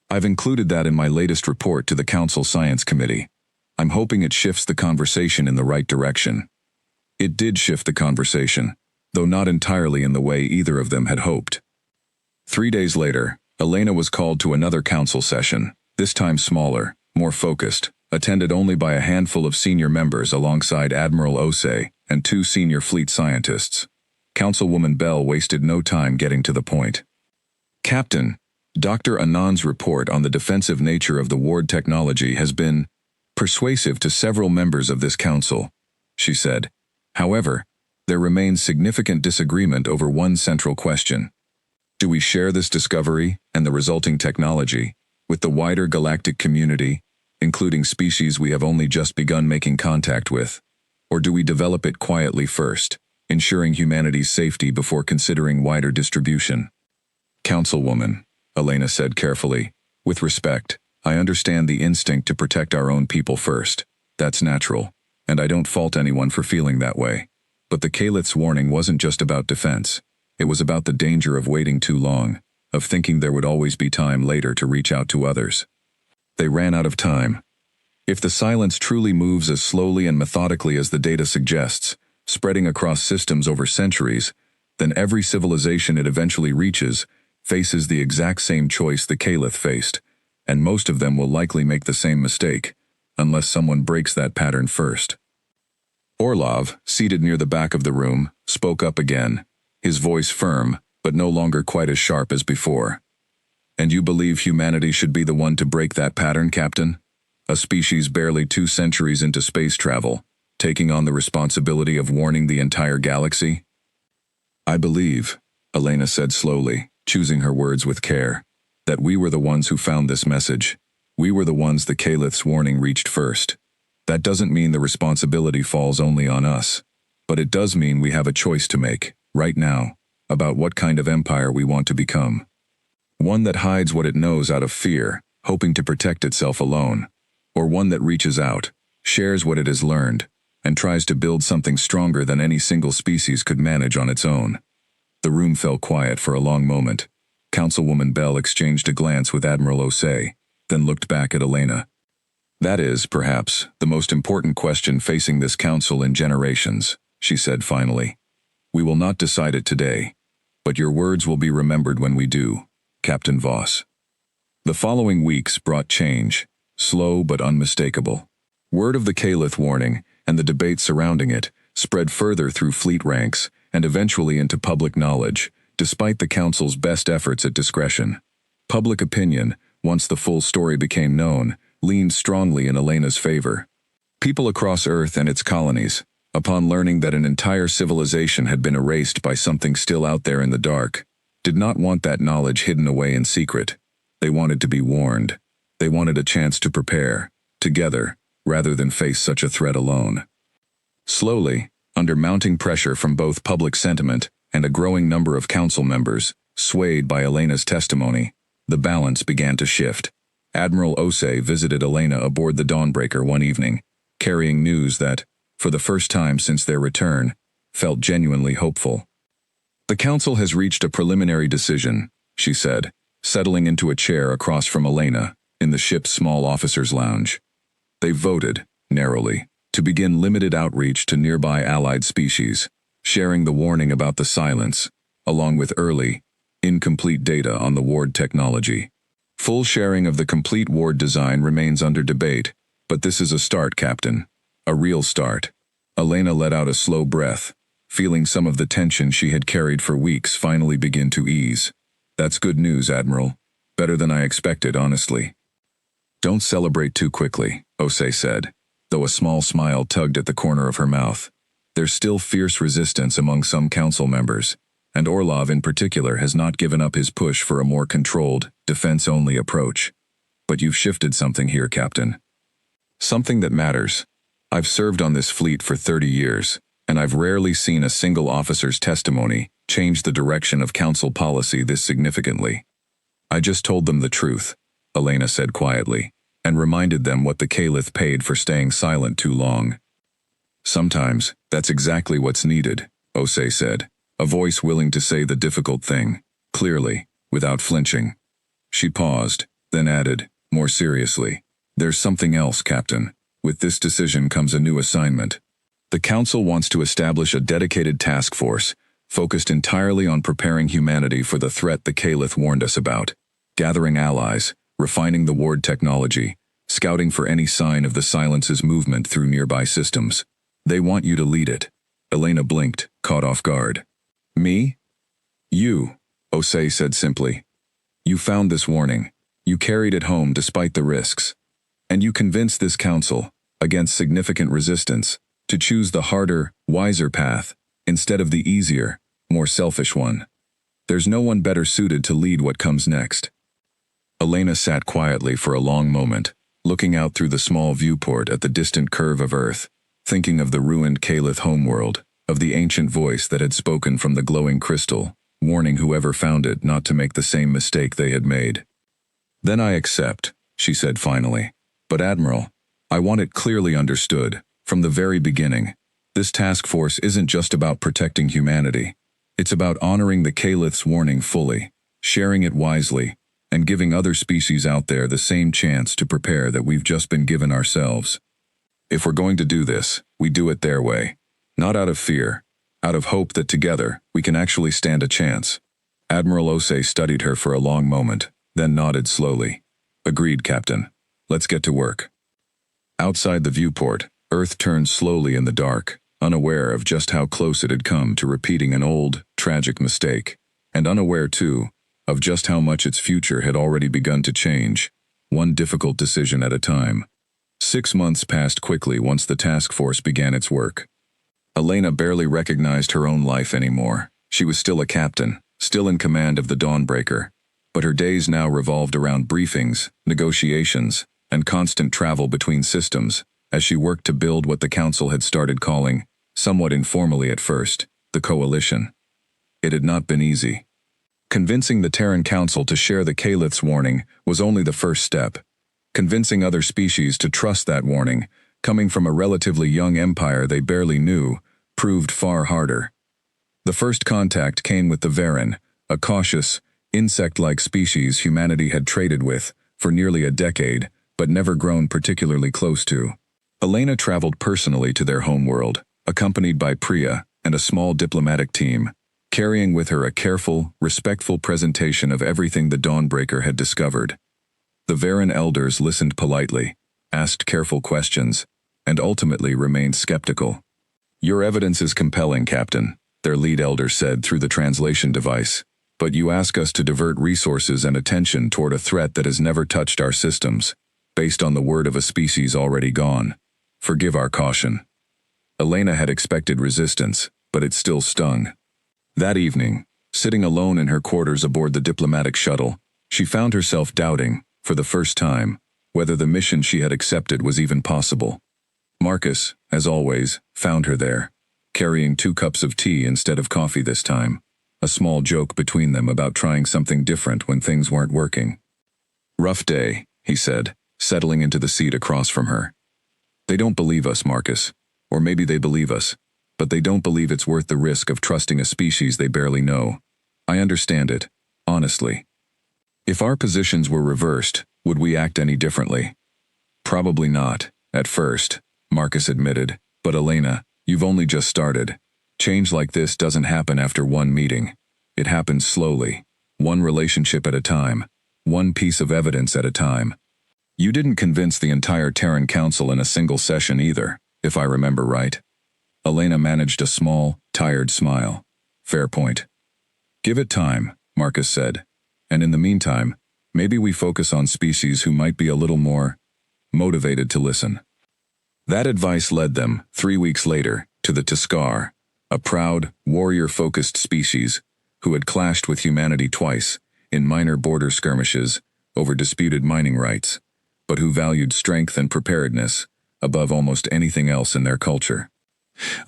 I've included that in my latest report to the Council Science Committee. I'm hoping it shifts the conversation in the right direction. It did shift the conversation, though not entirely in the way either of them had hoped. 3 days later, Elena was called to another council session, this time smaller, more focused, attended only by a handful of senior members alongside Admiral Osei and 2 senior fleet scientists. Councilwoman Bell wasted no time getting to the point. Captain, Dr. Anand's report on the defensive nature of the Ward technology has been persuasive to several members of this council, she said. However, there remains significant disagreement over one central question. Do we share this discovery and the resulting technology with the wider galactic community, including species we have only just begun making contact with, or do we develop it quietly first, ensuring humanity's safety before considering wider distribution? Councilwoman, Elena said carefully, with respect, I understand the instinct to protect our own people first. That's natural, and I don't fault anyone for feeling that way. But the Calith's warning wasn't just about defense. It was about the danger of waiting too long, of thinking there would always be time later to reach out to others. They ran out of time. If the silence truly moves as slowly and methodically as the data suggests, spreading across systems over centuries, then every civilization it eventually reaches faces the exact same choice the Calith faced, and most of them will likely make the same mistake, unless someone breaks that pattern first. Orlov, seated near the back of the room, spoke up again, his voice firm, but no longer quite as sharp as before. And you believe humanity should be the one to break that pattern, Captain? A species barely 2 centuries into space travel, taking on the responsibility of warning the entire galaxy? I believe, Elena said slowly, choosing her words with care, that we were the ones who found this message. We were the ones the Calith's warning reached first. That doesn't mean the responsibility falls only on us, but it does mean we have a choice to make, right now, about what kind of empire we want to become. One that hides what it knows out of fear, hoping to protect itself alone, or one that reaches out, shares what it has learned, and tries to build something stronger than any single species could manage on its own. The room fell quiet for a long moment. Councilwoman Bell exchanged a glance with Admiral Osei, then looked back at Elena. That is, perhaps, the most important question facing this council in generations, she said finally. We will not decide it today, but your words will be remembered when we do, Captain Voss. The following weeks brought change, slow but unmistakable. Word of the Calith warning, and the debate surrounding it, spread further through fleet ranks, and eventually into public knowledge, despite the Council's best efforts at discretion. Public opinion, once the full story became known, leaned strongly in Elena's favor. People across Earth and its colonies, upon learning that an entire civilization had been erased by something still out there in the dark, did not want that knowledge hidden away in secret. They wanted to be warned. They wanted a chance to prepare, together, rather than face such a threat alone. Slowly, under mounting pressure from both public sentiment and a growing number of council members, swayed by Elena's testimony, the balance began to shift. Admiral Osei visited Elena aboard the Dawnbreaker one evening, carrying news that, for the first time since their return, felt genuinely hopeful. The council has reached a preliminary decision, she said, settling into a chair across from Elena, in the ship's small officers' lounge. They voted, narrowly, to begin limited outreach to nearby allied species, sharing the warning about the silence, along with early, incomplete data on the Ward technology. Full sharing of the complete Ward design remains under debate, but this is a start, Captain. A real start. Elena let out a slow breath, feeling some of the tension she had carried for weeks finally begin to ease. That's good news, Admiral. Better than I expected, honestly. Don't celebrate too quickly, Osei said, though a small smile tugged at the corner of her mouth. There's still fierce resistance among some council members, and Orlov in particular has not given up his push for a more controlled, defense-only approach. But you've shifted something here, Captain. Something that matters. I've served on this fleet for 30 years, and I've rarely seen a single officer's testimony change the direction of council policy this significantly. I just told them the truth, Elena said quietly, and reminded them what the Calith paid for staying silent too long. Sometimes, that's exactly what's needed, Osei said, a voice willing to say the difficult thing, clearly, without flinching. She paused, then added, more seriously, "There's something else, Captain. With this decision comes a new assignment. The Council wants to establish a dedicated task force, focused entirely on preparing humanity for the threat the Caliph warned us about, gathering allies, refining the ward technology, scouting for any sign of the Silence's movement through nearby systems. They want you to lead it." Elena blinked, caught off guard. "Me?" "You," Osei said simply. "You found this warning. You carried it home despite the risks. And you convinced this council, against significant resistance, to choose the harder, wiser path, instead of the easier, more selfish one. There's no one better suited to lead what comes next." Elena sat quietly for a long moment, looking out through the small viewport at the distant curve of Earth, thinking of the ruined Caliph homeworld, of the ancient voice that had spoken from the glowing crystal, warning whoever found it not to make the same mistake they had made. "Then I accept," she said finally. "But Admiral, I want it clearly understood, from the very beginning, this task force isn't just about protecting humanity. It's about honoring the Caliph's warning fully, sharing it wisely, and giving other species out there the same chance to prepare that we've just been given ourselves. If we're going to do this, we do it their way. Not out of fear, out of hope that together we can actually stand a chance." Admiral Osei studied her for a long moment, then nodded slowly. "Agreed, Captain. Let's get to work." Outside the viewport, Earth turned slowly in the dark, unaware of just how close it had come to repeating an old, tragic mistake, and unaware, too, of just how much its future had already begun to change, one difficult decision at a time. 6 months passed quickly once the task force began its work. Elena barely recognized her own life anymore. She was still a captain, still in command of the Dawnbreaker, but her days now revolved around briefings, negotiations, and constant travel between systems, as she worked to build what the Council had started calling, somewhat informally at first, the Coalition. It had not been easy. Convincing the Terran Council to share the Caliph's warning was only the first step. Convincing other species to trust that warning, coming from a relatively young empire they barely knew, proved far harder. The first contact came with the Varan, a cautious, insect-like species humanity had traded with for nearly a decade, but never grown particularly close to. Elena traveled personally to their homeworld, accompanied by Priya and a small diplomatic team, carrying with her a careful, respectful presentation of everything the Dawnbreaker had discovered. The Varan elders listened politely, asked careful questions, and ultimately remained skeptical. "Your evidence is compelling, Captain," their lead elder said through the translation device, "but you ask us to divert resources and attention toward a threat that has never touched our systems, based on the word of a species already gone. Forgive our caution." Elena had expected resistance, but it still stung. That evening, sitting alone in her quarters aboard the diplomatic shuttle, she found herself doubting, for the first time, whether the mission she had accepted was even possible. Marcus, as always, found her there, carrying 2 cups of tea instead of coffee this time, a small joke between them about trying something different when things weren't working. "Rough day," he said, settling into the seat across from her. "They don't believe us, Marcus. Or maybe they believe us, but they don't believe it's worth the risk of trusting a species they barely know. I understand it, honestly. If our positions were reversed, would we act any differently?" "Probably not, at first," Marcus admitted, "but Elena, you've only just started. Change like this doesn't happen after one meeting. It happens slowly, one relationship at a time, one piece of evidence at a time. You didn't convince the entire Terran Council in a single session either, if I remember right." Elena managed a small, tired smile. "Fair point." "Give it time," Marcus said. "And in the meantime, maybe we focus on species who might be a little more motivated to listen." That advice led them, 3 weeks later, to the Tuscar, a proud, warrior-focused species who had clashed with humanity twice, in minor border skirmishes, over disputed mining rights, but who valued strength and preparedness above almost anything else in their culture.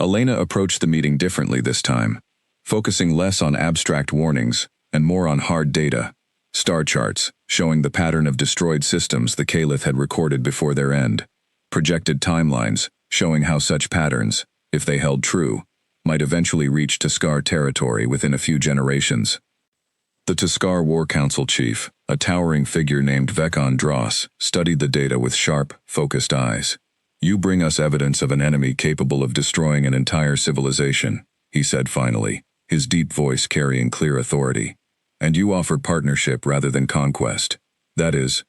Elena approached the meeting differently this time, focusing less on abstract warnings and more on hard data, star charts showing the pattern of destroyed systems the Caliph had recorded before their end, projected timelines showing how such patterns, if they held true, might eventually reach Tuscar territory within a few generations. The Tuscar War Council chief, a towering figure named Vekon Dross, studied the data with sharp, focused eyes. "You bring us evidence of an enemy capable of destroying an entire civilization," he said finally, his deep voice carrying clear authority. "And you offer partnership rather than conquest. That is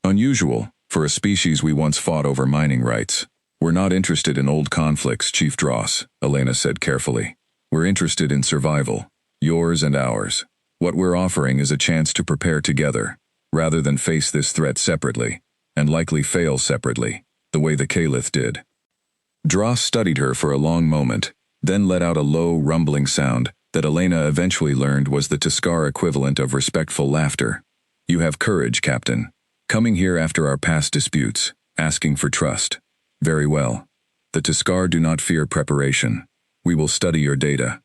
unusual for a species we once fought over mining rights." "We're not interested in old conflicts, Chief Dross," Elena said carefully. "We're interested in survival, yours and ours. What we're offering is a chance to prepare together, rather than face this threat separately, and likely fail separately, the way the Caliph did." Dross studied her for a long moment, then let out a low, rumbling sound that Elena eventually learned was the Tuscar equivalent of respectful laughter. "You have courage, Captain. Coming here after our past disputes, asking for trust. Very well. The Tuscar do not fear preparation. We will study your data.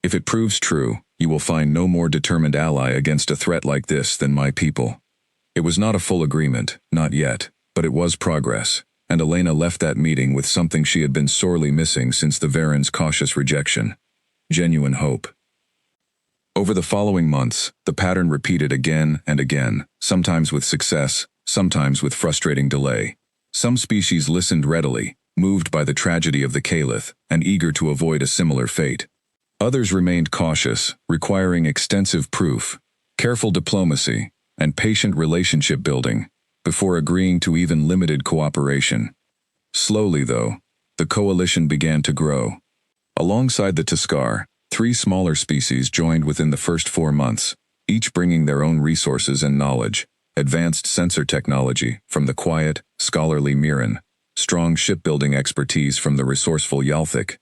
If it proves true, you will find no more determined ally against a threat like this than my people." It was not a full agreement, not yet, but it was progress, and Elena left that meeting with something she had been sorely missing since the Varan's cautious rejection: genuine hope. Over the following months, the pattern repeated again and again, sometimes with success, sometimes with frustrating delay. Some species listened readily, moved by the tragedy of the Caliph, and eager to avoid a similar fate. Others remained cautious, requiring extensive proof, careful diplomacy, and patient relationship building, before agreeing to even limited cooperation. Slowly, though, the coalition began to grow. Alongside the Tuscar, 3 smaller species joined within the first 4 months, each bringing their own resources and knowledge: advanced sensor technology from the quiet, scholarly Mirren, strong shipbuilding expertise from the resourceful Yalthik,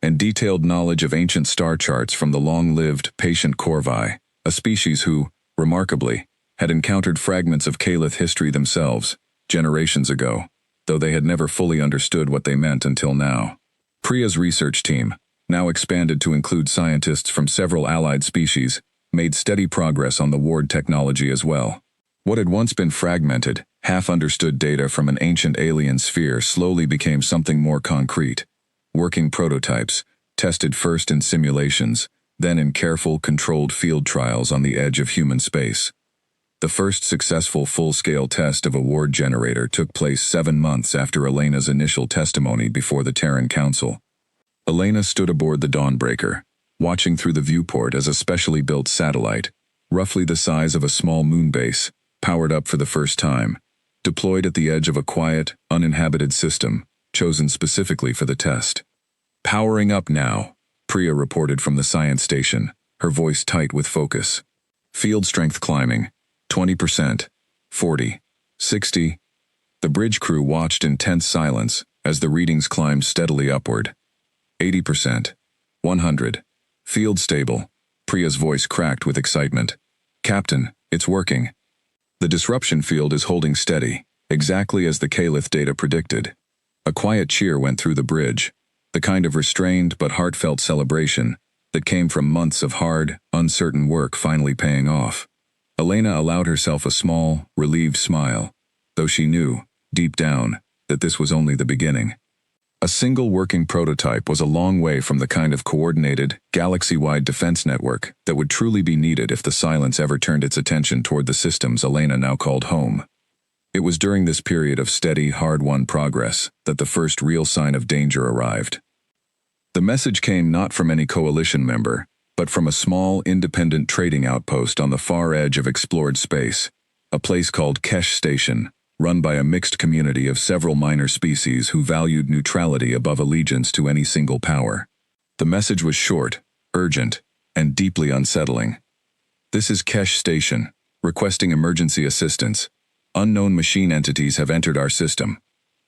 and detailed knowledge of ancient star charts from the long-lived, patient Corvi, a species who, remarkably, had encountered fragments of Caliph history themselves, generations ago, though they had never fully understood what they meant until now. Priya's research team, now expanded to include scientists from several allied species, made steady progress on the Ward technology as well. What had once been fragmented, half-understood data from an ancient alien sphere slowly became something more concrete. Working prototypes, tested first in simulations, then in careful, controlled field trials on the edge of human space. The first successful full-scale test of a Ward generator took place 7 months after Elena's initial testimony before the Terran Council. Elena stood aboard the Dawnbreaker, watching through the viewport as a specially built satellite, roughly the size of a small moon base, powered up for the first time, deployed at the edge of a quiet, uninhabited system, chosen specifically for the test. "Powering up now," Priya reported from the science station, her voice tight with focus. "Field strength climbing, 20%, 40, 60. The bridge crew watched in tense silence as the readings climbed steadily upward. 80%, 100. Field stable. Priya's voice cracked with excitement. "Captain, it's working. The disruption field is holding steady, exactly as the Caliph data predicted." A quiet cheer went through the bridge, the kind of restrained but heartfelt celebration that came from months of hard, uncertain work finally paying off. Elena allowed herself a small, relieved smile, though she knew, deep down, that this was only the beginning. A single working prototype was a long way from the kind of coordinated, galaxy-wide defense network that would truly be needed if the Silence ever turned its attention toward the systems Elena now called home. It was during this period of steady, hard-won progress that the first real sign of danger arrived. The message came not from any coalition member, but from a small, independent trading outpost on the far edge of explored space, a place called Kesh Station, run by a mixed community of several minor species who valued neutrality above allegiance to any single power. The message was short, urgent, and deeply unsettling. "This is Kesh Station, requesting emergency assistance. Unknown machine entities have entered our system.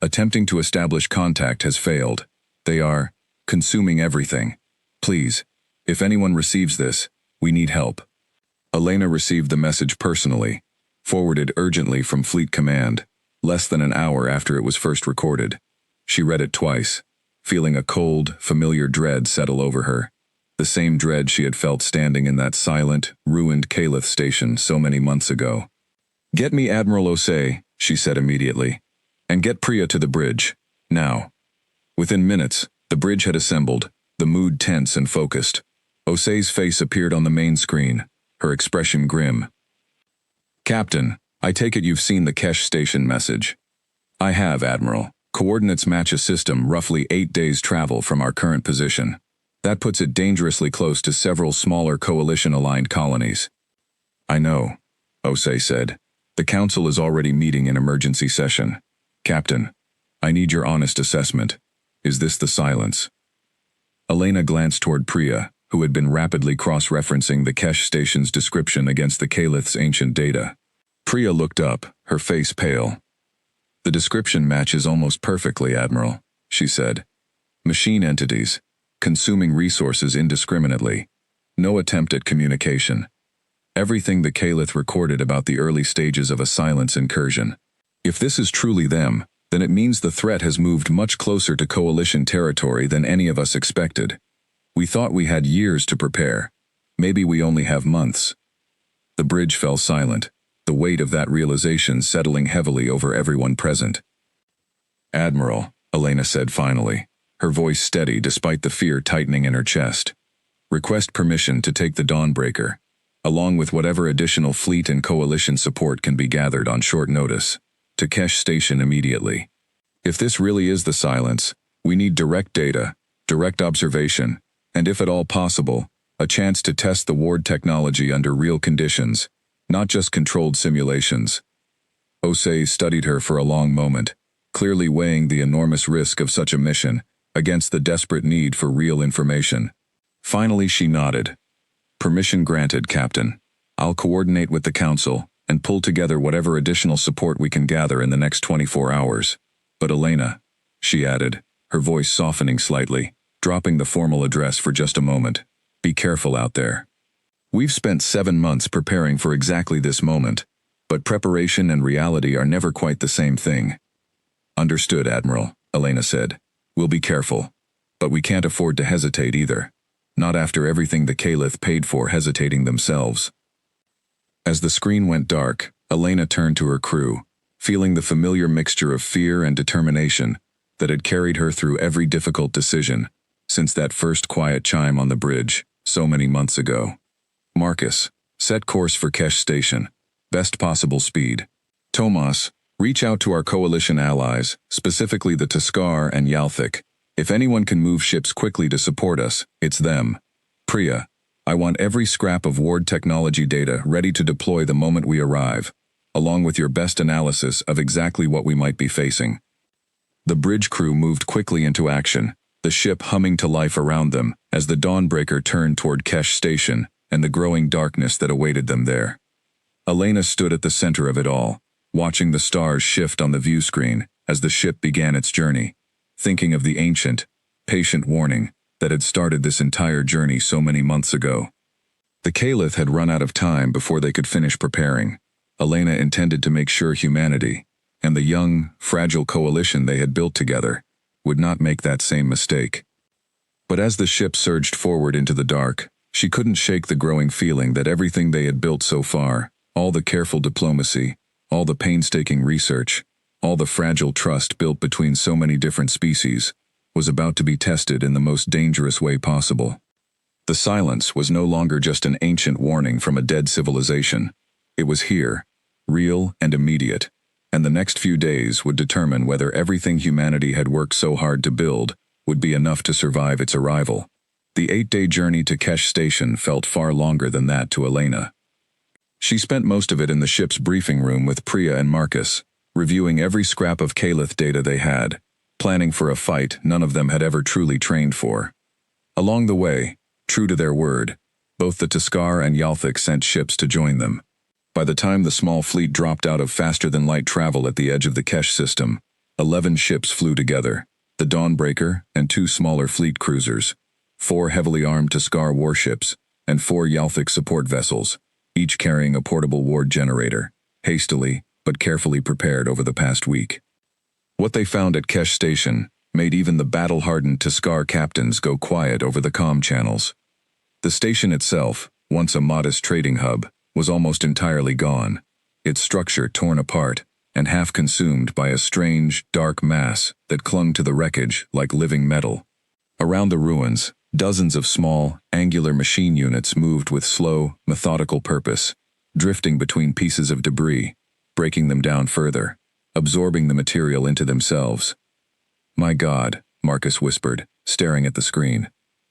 Attempting to establish contact has failed. They are consuming everything. Please, if anyone receives this, we need help." Elena received the message personally, forwarded urgently from Fleet Command, less than an hour after it was first recorded. She read it twice, feeling a cold, familiar dread settle over her, the same dread she had felt standing in that silent, ruined Caliph station so many months ago. "Get me Admiral Osei," she said immediately, "and get Priya to the bridge, now." Within minutes, the bridge had assembled, the mood tense and focused. Osei's face appeared on the main screen, her expression grim. "Captain, I take it you've seen the Kesh Station message." "I have, Admiral. Coordinates match a system roughly 8 days' travel from our current position. That puts it dangerously close to several smaller coalition-aligned colonies." "I know," Osei said. "The Council is already meeting in emergency session. Captain, I need your honest assessment. Is this the silence?" Elena glanced toward Priya, who had been rapidly cross-referencing the Kesh Station's description against the Calith's ancient data. Priya looked up, her face pale. "The description matches almost perfectly, Admiral," she said. "Machine entities, consuming resources indiscriminately. No attempt at communication. Everything the Calith recorded about the early stages of a silence incursion. If this is truly them, then it means the threat has moved much closer to coalition territory than any of us expected. We thought we had years to prepare. Maybe we only have months." The bridge fell silent, the weight of that realization settling heavily over everyone present. "Admiral," Elena said finally, her voice steady despite the fear tightening in her chest. "Request permission to take the Dawnbreaker, along with whatever additional fleet and coalition support can be gathered on short notice, to Kesh Station immediately. If this really is the silence, we need direct data, direct observation, and if at all possible, a chance to test the ward technology under real conditions, not just controlled simulations." Osei studied her for a long moment, clearly weighing the enormous risk of such a mission against the desperate need for real information. Finally she nodded. "Permission granted, Captain. I'll coordinate with the Council and pull together whatever additional support we can gather in the next 24 hours. But Elena," she added, her voice softening slightly, dropping the formal address for just a moment, "be careful out there. We've spent 7 months preparing for exactly this moment, but preparation and reality are never quite the same thing." "Understood, Admiral," Elena said. "We'll be careful. But we can't afford to hesitate either. Not after everything the Calith paid for hesitating themselves." As the screen went dark, Elena turned to her crew, feeling the familiar mixture of fear and determination that had carried her through every difficult decision since that first quiet chime on the bridge so many months ago. "Marcus, set course for Kesh Station. Best possible speed. Tomas, reach out to our coalition allies, specifically the Tuscar and Yalthik. If anyone can move ships quickly to support us, it's them. Priya, I want every scrap of ward technology data ready to deploy the moment we arrive, along with your best analysis of exactly what we might be facing." The bridge crew moved quickly into action, the ship humming to life around them as the Dawnbreaker turned toward Kesh Station and the growing darkness that awaited them there. Elena stood at the center of it all, watching the stars shift on the view screen as the ship began its journey, thinking of the ancient, patient warning that had started this entire journey so many months ago. The Caliph had run out of time before they could finish preparing. Elena intended to make sure humanity, and the young, fragile coalition they had built together, would not make that same mistake. But as the ship surged forward into the dark, she couldn't shake the growing feeling that everything they had built so far, all the careful diplomacy, all the painstaking research, all the fragile trust built between so many different species, was about to be tested in the most dangerous way possible. The silence was no longer just an ancient warning from a dead civilization. It was here, real and immediate, and the next few days would determine whether everything humanity had worked so hard to build would be enough to survive its arrival. The 8-day journey to Kesh Station felt far longer than that to Elena. She spent most of it in the ship's briefing room with Priya and Marcus, reviewing every scrap of Calith data they had, planning for a fight none of them had ever truly trained for. Along the way, true to their word, both the Tuscar and Yalthik sent ships to join them. By the time the small fleet dropped out of faster-than-light travel at the edge of the Kesh system, 11 ships flew together, the Dawnbreaker and 2 smaller fleet cruisers, 4 heavily armed Tuscar warships, and 4 Yalthik support vessels, each carrying a portable ward generator, hastily but carefully prepared over the past week. What they found at Kesh Station made even the battle-hardened Tuscar captains go quiet over the comm channels. The station itself, once a modest trading hub, was almost entirely gone, its structure torn apart, and half consumed by a strange, dark mass that clung to the wreckage like living metal. Around the ruins, dozens of small, angular machine units moved with slow, methodical purpose, drifting between pieces of debris, breaking them down further, absorbing the material into themselves. "My God," Marcus whispered, staring at the screen.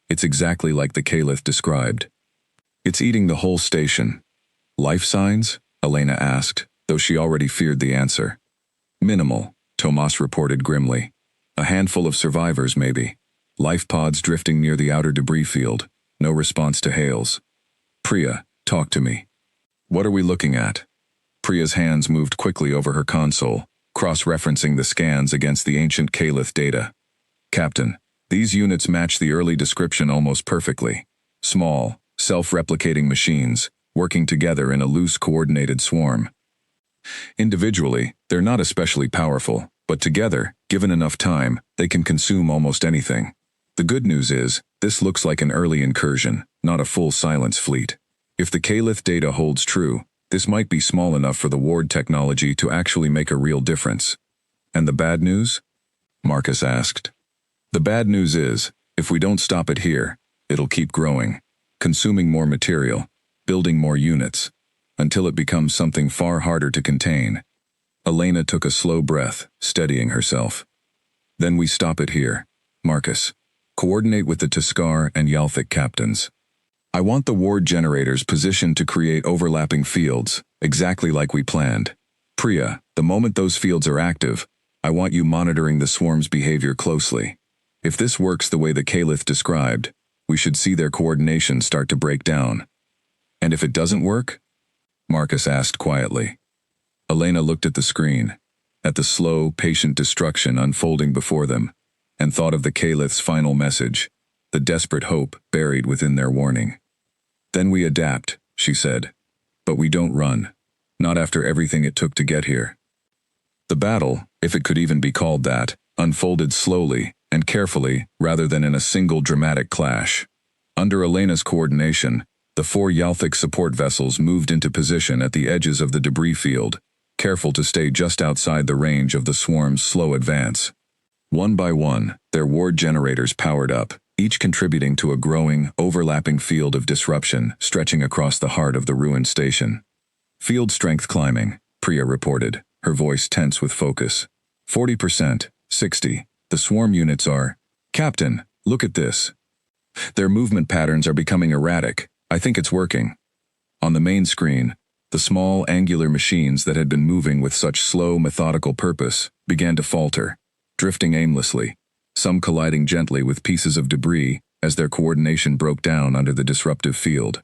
"It's exactly like the Caliph described. It's eating the whole station." "Life signs?" Elena asked, though she already feared the answer. "Minimal," Tomas reported grimly. "A handful of survivors, maybe. Life pods drifting near the outer debris field. No response to hails." "Priya, talk to me. What are we looking at?" Priya's hands moved quickly over her console, cross-referencing the scans against the ancient Caliph data. "Captain, these units match the early description almost perfectly. Small, self-replicating machines, working together in a loose coordinated swarm. Individually, they're not especially powerful, but together, given enough time, they can consume almost anything. The good news is, this looks like an early incursion, not a full silence fleet. If the Caliph data holds true, this might be small enough for the Ward technology to actually make a real difference." "And the bad news?" Marcus asked. "The bad news is, if we don't stop it here, it'll keep growing, consuming more material, building more units, until it becomes something far harder to contain." Elena took a slow breath, steadying herself. "Then we stop it here. Marcus, coordinate with the Tuscar and Yalthic captains. I want the Ward generators positioned to create overlapping fields, exactly like we planned. Priya, the moment those fields are active, I want you monitoring the swarm's behavior closely. If this works the way the Caliph described, we should see their coordination start to break down." "And if it doesn't work?" Marcus asked quietly. Elena looked at the screen, at the slow, patient destruction unfolding before them, and thought of the Caliph's final message, the desperate hope buried within their warning. "Then we adapt," she said. "But we don't run. Not after everything it took to get here." The battle, if it could even be called that, unfolded slowly and carefully rather than in a single dramatic clash. Under Elena's coordination, the 4 Yalthic support vessels moved into position at the edges of the debris field, careful to stay just outside the range of the swarm's slow advance. One by one, their Ward generators powered up, each contributing to a growing, overlapping field of disruption stretching across the heart of the ruined station. "Field strength climbing," Priya reported, her voice tense with focus. 40%, 60. The swarm units are... "Captain, look at this. Their movement patterns are becoming erratic. I think it's working." On the main screen, the small, angular machines that had been moving with such slow, methodical purpose began to falter, drifting aimlessly, some colliding gently with pieces of debris as their coordination broke down under the disruptive field.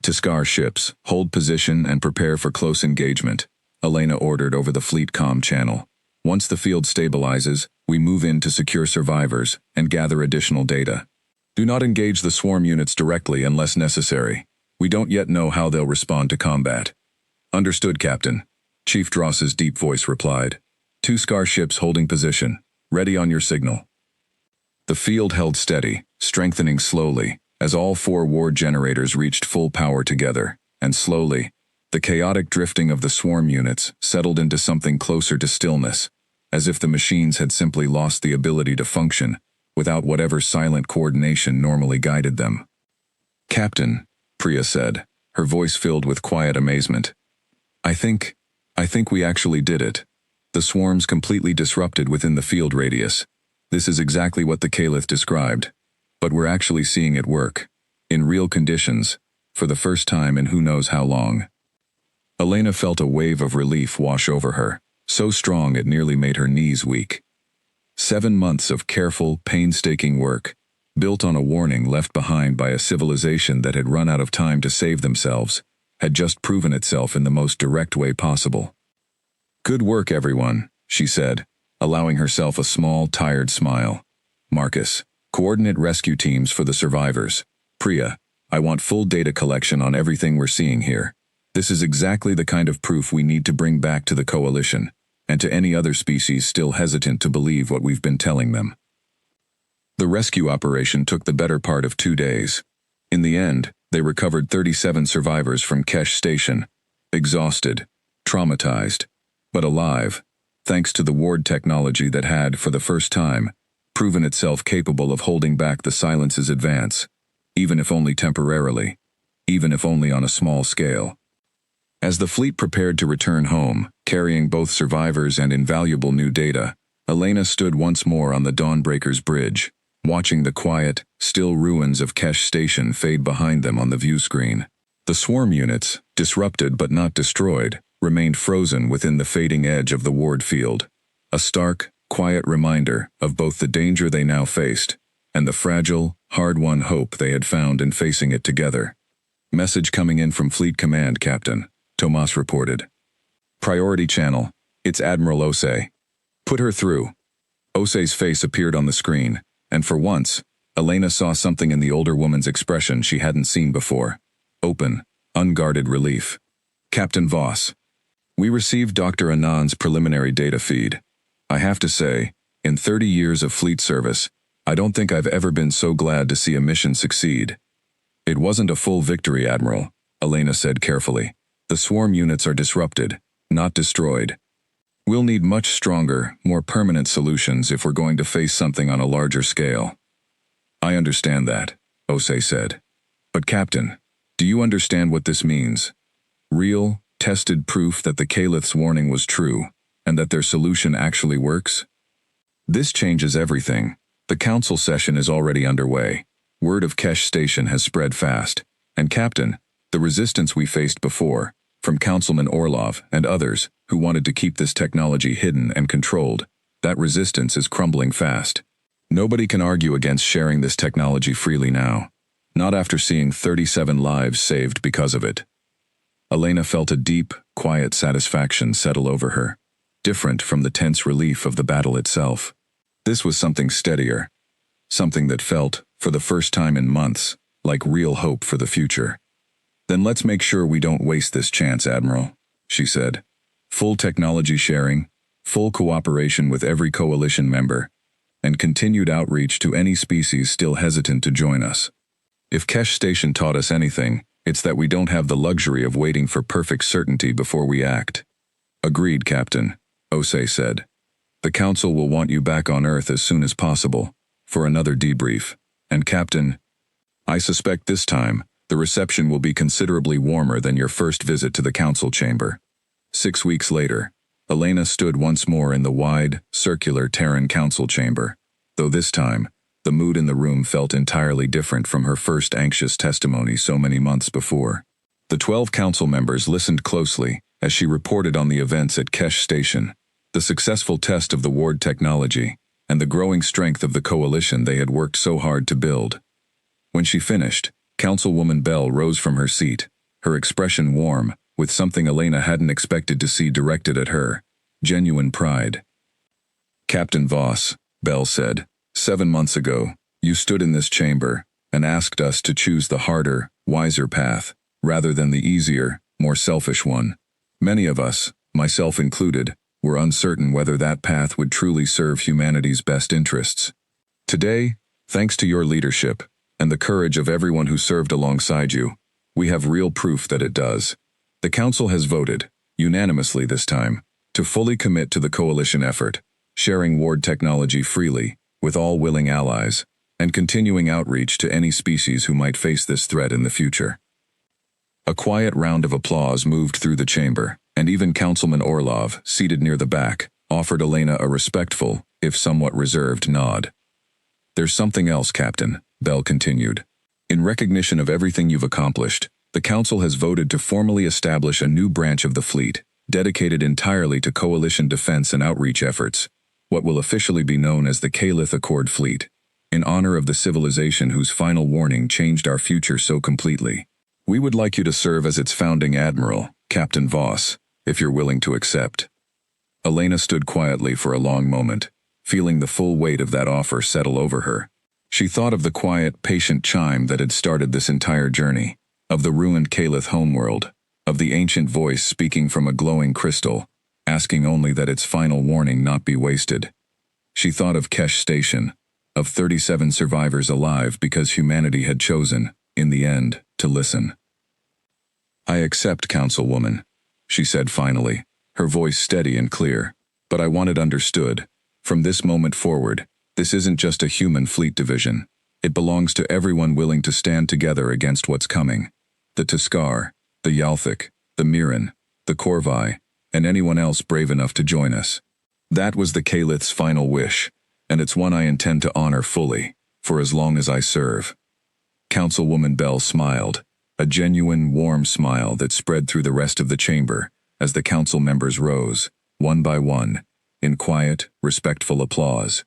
"Tuscar ships, hold position and prepare for close engagement," Elena ordered over the fleet comm channel. "Once the field stabilizes, we move in to secure survivors and gather additional data. Do not engage the swarm units directly unless necessary. We don't yet know how they'll respond to combat." "Understood, Captain," Chief Dross's deep voice replied. "Tuscar ships holding position. Ready on your signal." The field held steady, strengthening slowly, as all 4 Ward generators reached full power together, and slowly, the chaotic drifting of the swarm units settled into something closer to stillness, as if the machines had simply lost the ability to function without whatever silent coordination normally guided them. "Captain," Priya said, her voice filled with quiet amazement. I think we actually did it. The swarm's completely disrupted within the field radius. This is exactly what the Caliph described. But we're actually seeing it work. In real conditions, for the first time in who knows how long." Elena felt a wave of relief wash over her, so strong it nearly made her knees weak. 7 months of careful, painstaking work, built on a warning left behind by a civilization that had run out of time to save themselves, had just proven itself in the most direct way possible. "Good work, everyone," she said, allowing herself a small, tired smile. "Marcus, coordinate rescue teams for the survivors. Priya, I want full data collection on everything we're seeing here. This is exactly the kind of proof we need to bring back to the Coalition, and to any other species still hesitant to believe what we've been telling them." The rescue operation took the better part of 2 days. In the end, they recovered 37 survivors from Kesh Station, exhausted, traumatized, but alive, thanks to the ward technology that had, for the first time, proven itself capable of holding back the Silence's advance, even if only temporarily, even if only on a small scale. As the fleet prepared to return home, carrying both survivors and invaluable new data, Elena stood once more on the Dawnbreaker's bridge, watching the quiet, still ruins of Kesh Station fade behind them on the view screen. The swarm units, disrupted but not destroyed, remained frozen within the fading edge of the ward field, a stark, quiet reminder of both the danger they now faced and the fragile, hard-won hope they had found in facing it together. Message coming in from Fleet Command, Captain, Tomas reported. Priority channel, it's Admiral Osei. Put her through. Osei's face appeared on the screen, and for once, Elena saw something in the older woman's expression she hadn't seen before. Open, unguarded relief. Captain Voss. We received Dr. Anand's preliminary data feed. I have to say, in 30 years of fleet service, I don't think I've ever been so glad to see a mission succeed. It wasn't a full victory, Admiral, Elena said carefully. The swarm units are disrupted, not destroyed. We'll need much stronger, more permanent solutions if we're going to face something on a larger scale. I understand that, Osei said. But Captain, do you understand what this means? Real, tested proof that the Calith's warning was true, and that their solution actually works? This changes everything. The council session is already underway. Word of Kesh Station has spread fast. And Captain, the resistance we faced before, from Councilman Orlov and others who wanted to keep this technology hidden and controlled, that resistance is crumbling fast. Nobody can argue against sharing this technology freely now, not after seeing 37 lives saved because of it. Elena felt a deep, quiet satisfaction settle over her, different from the tense relief of the battle itself. This was something steadier, something that felt, for the first time in months, like real hope for the future. Then let's make sure we don't waste this chance, Admiral, she said. Full technology sharing, full cooperation with every coalition member, and continued outreach to any species still hesitant to join us. If Kesh Station taught us anything, it's that we don't have the luxury of waiting for perfect certainty before we act. Agreed, Captain, Osei said. The Council will want you back on Earth as soon as possible, for another debrief. And Captain, I suspect this time, the reception will be considerably warmer than your first visit to the Council chamber. 6 weeks later, Elena stood once more in the wide, circular Terran Council chamber, though this time, the mood in the room felt entirely different from her first anxious testimony so many months before. The 12 council members listened closely as she reported on the events at Kesh Station, the successful test of the ward technology, and the growing strength of the coalition they had worked so hard to build. When she finished, Councilwoman Bell rose from her seat, her expression warm, with something Elena hadn't expected to see directed at her, genuine pride. Captain Voss, Bell said, 7 months ago, you stood in this chamber and asked us to choose the harder, wiser path, rather than the easier, more selfish one. Many of us, myself included, were uncertain whether that path would truly serve humanity's best interests. Today, thanks to your leadership, and the courage of everyone who served alongside you, we have real proof that it does. The Council has voted, unanimously this time, to fully commit to the coalition effort, sharing ward technology freely, with all willing allies, and continuing outreach to any species who might face this threat in the future. A quiet round of applause moved through the chamber, and even Councilman Orlov, seated near the back, offered Elena a respectful, if somewhat reserved, nod. There's something else, Captain, Bell continued. In recognition of everything you've accomplished, the Council has voted to formally establish a new branch of the fleet, dedicated entirely to coalition defense and outreach efforts, what will officially be known as the Calith Accord Fleet, in honor of the civilization whose final warning changed our future so completely. We would like you to serve as its founding admiral, Captain Voss, if you're willing to accept. Elena stood quietly for a long moment, feeling the full weight of that offer settle over her. She thought of the quiet, patient chime that had started this entire journey, of the ruined Calith homeworld, of the ancient voice speaking from a glowing crystal, asking only that its final warning not be wasted. She thought of Kesh Station, of 37 survivors alive because humanity had chosen, in the end, to listen. I accept, Councilwoman, she said finally, her voice steady and clear. "But I want it understood. From this moment forward, this isn't just a human fleet division. It belongs to everyone willing to stand together against what's coming. The Tuscar, the Yalthic, the Miran, the Corvi, and anyone else brave enough to join us." That was the Calith's final wish, and it's one I intend to honor fully, for as long as I serve. Councilwoman Bell smiled, a genuine, warm smile that spread through the rest of the chamber as the council members rose, one by one, in quiet, respectful applause.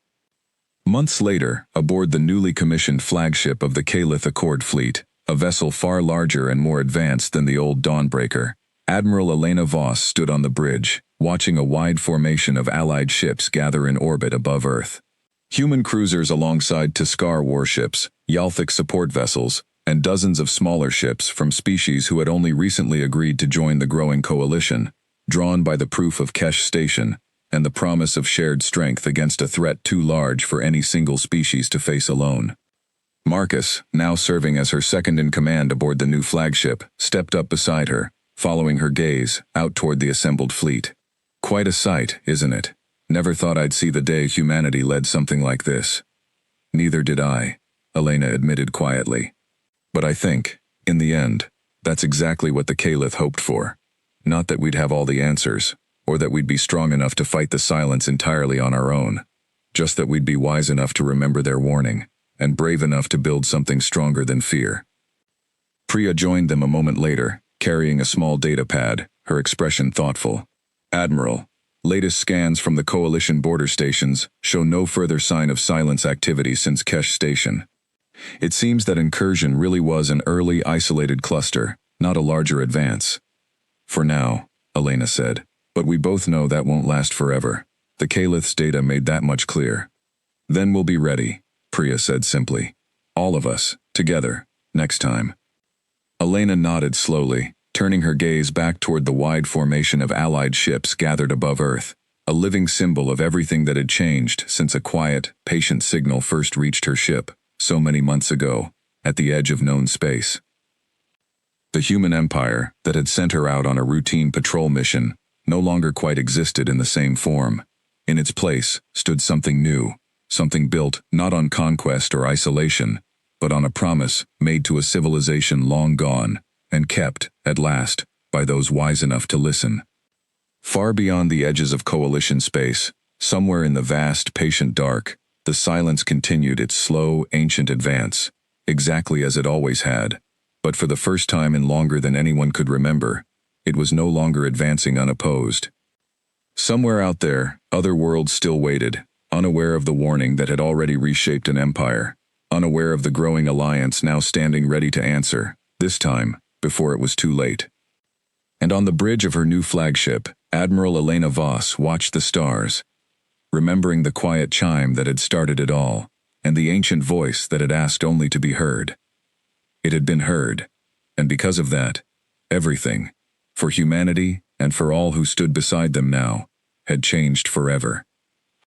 Months later, aboard the newly commissioned flagship of the Calith Accord fleet, a vessel far larger and more advanced than the old Dawnbreaker, Admiral Elena Voss stood on the bridge, watching a wide formation of Allied ships gather in orbit above Earth. Human cruisers alongside Tuscar warships, Yalthic support vessels, and dozens of smaller ships from species who had only recently agreed to join the growing coalition, drawn by the proof of Kesh Station and the promise of shared strength against a threat too large for any single species to face alone. Marcus, now serving as her second-in-command aboard the new flagship, stepped up beside her, following her gaze out toward the assembled fleet. "Quite a sight, isn't it? Never thought I'd see the day humanity led something like this." "Neither did I," Elena admitted quietly. "But I think, in the end, that's exactly what the Calith hoped for. Not that we'd have all the answers, or that we'd be strong enough to fight the silence entirely on our own. Just that we'd be wise enough to remember their warning, and brave enough to build something stronger than fear." Priya joined them a moment later, carrying a small data pad, her expression thoughtful. "Admiral, latest scans from the Coalition border stations show no further sign of silence activity since Kesh Station. It seems that incursion really was an early, isolated cluster, not a larger advance." "For now," Elena said, "but we both know that won't last forever. The Calith's data made that much clear." "Then we'll be ready," Priya said simply. "All of us, together, next time." Elena nodded slowly, turning her gaze back toward the wide formation of Allied ships gathered above Earth, a living symbol of everything that had changed since a quiet, patient signal first reached her ship, so many months ago, at the edge of known space. The human empire that had sent her out on a routine patrol mission no longer quite existed in the same form. In its place stood something new, something built not on conquest or isolation, but on a promise made to a civilization long gone, and kept, at last, by those wise enough to listen. Far beyond the edges of coalition space, somewhere in the vast, patient dark, the silence continued its slow, ancient advance, exactly as it always had, but for the first time in longer than anyone could remember, it was no longer advancing unopposed. Somewhere out there, other worlds still waited, unaware of the warning that had already reshaped an empire, unaware of the growing alliance now standing ready to answer, this time, before it was too late. And on the bridge of her new flagship, Admiral Elena Voss watched the stars, remembering the quiet chime that had started it all, and the ancient voice that had asked only to be heard. It had been heard, and because of that, everything, for humanity and for all who stood beside them now, had changed forever.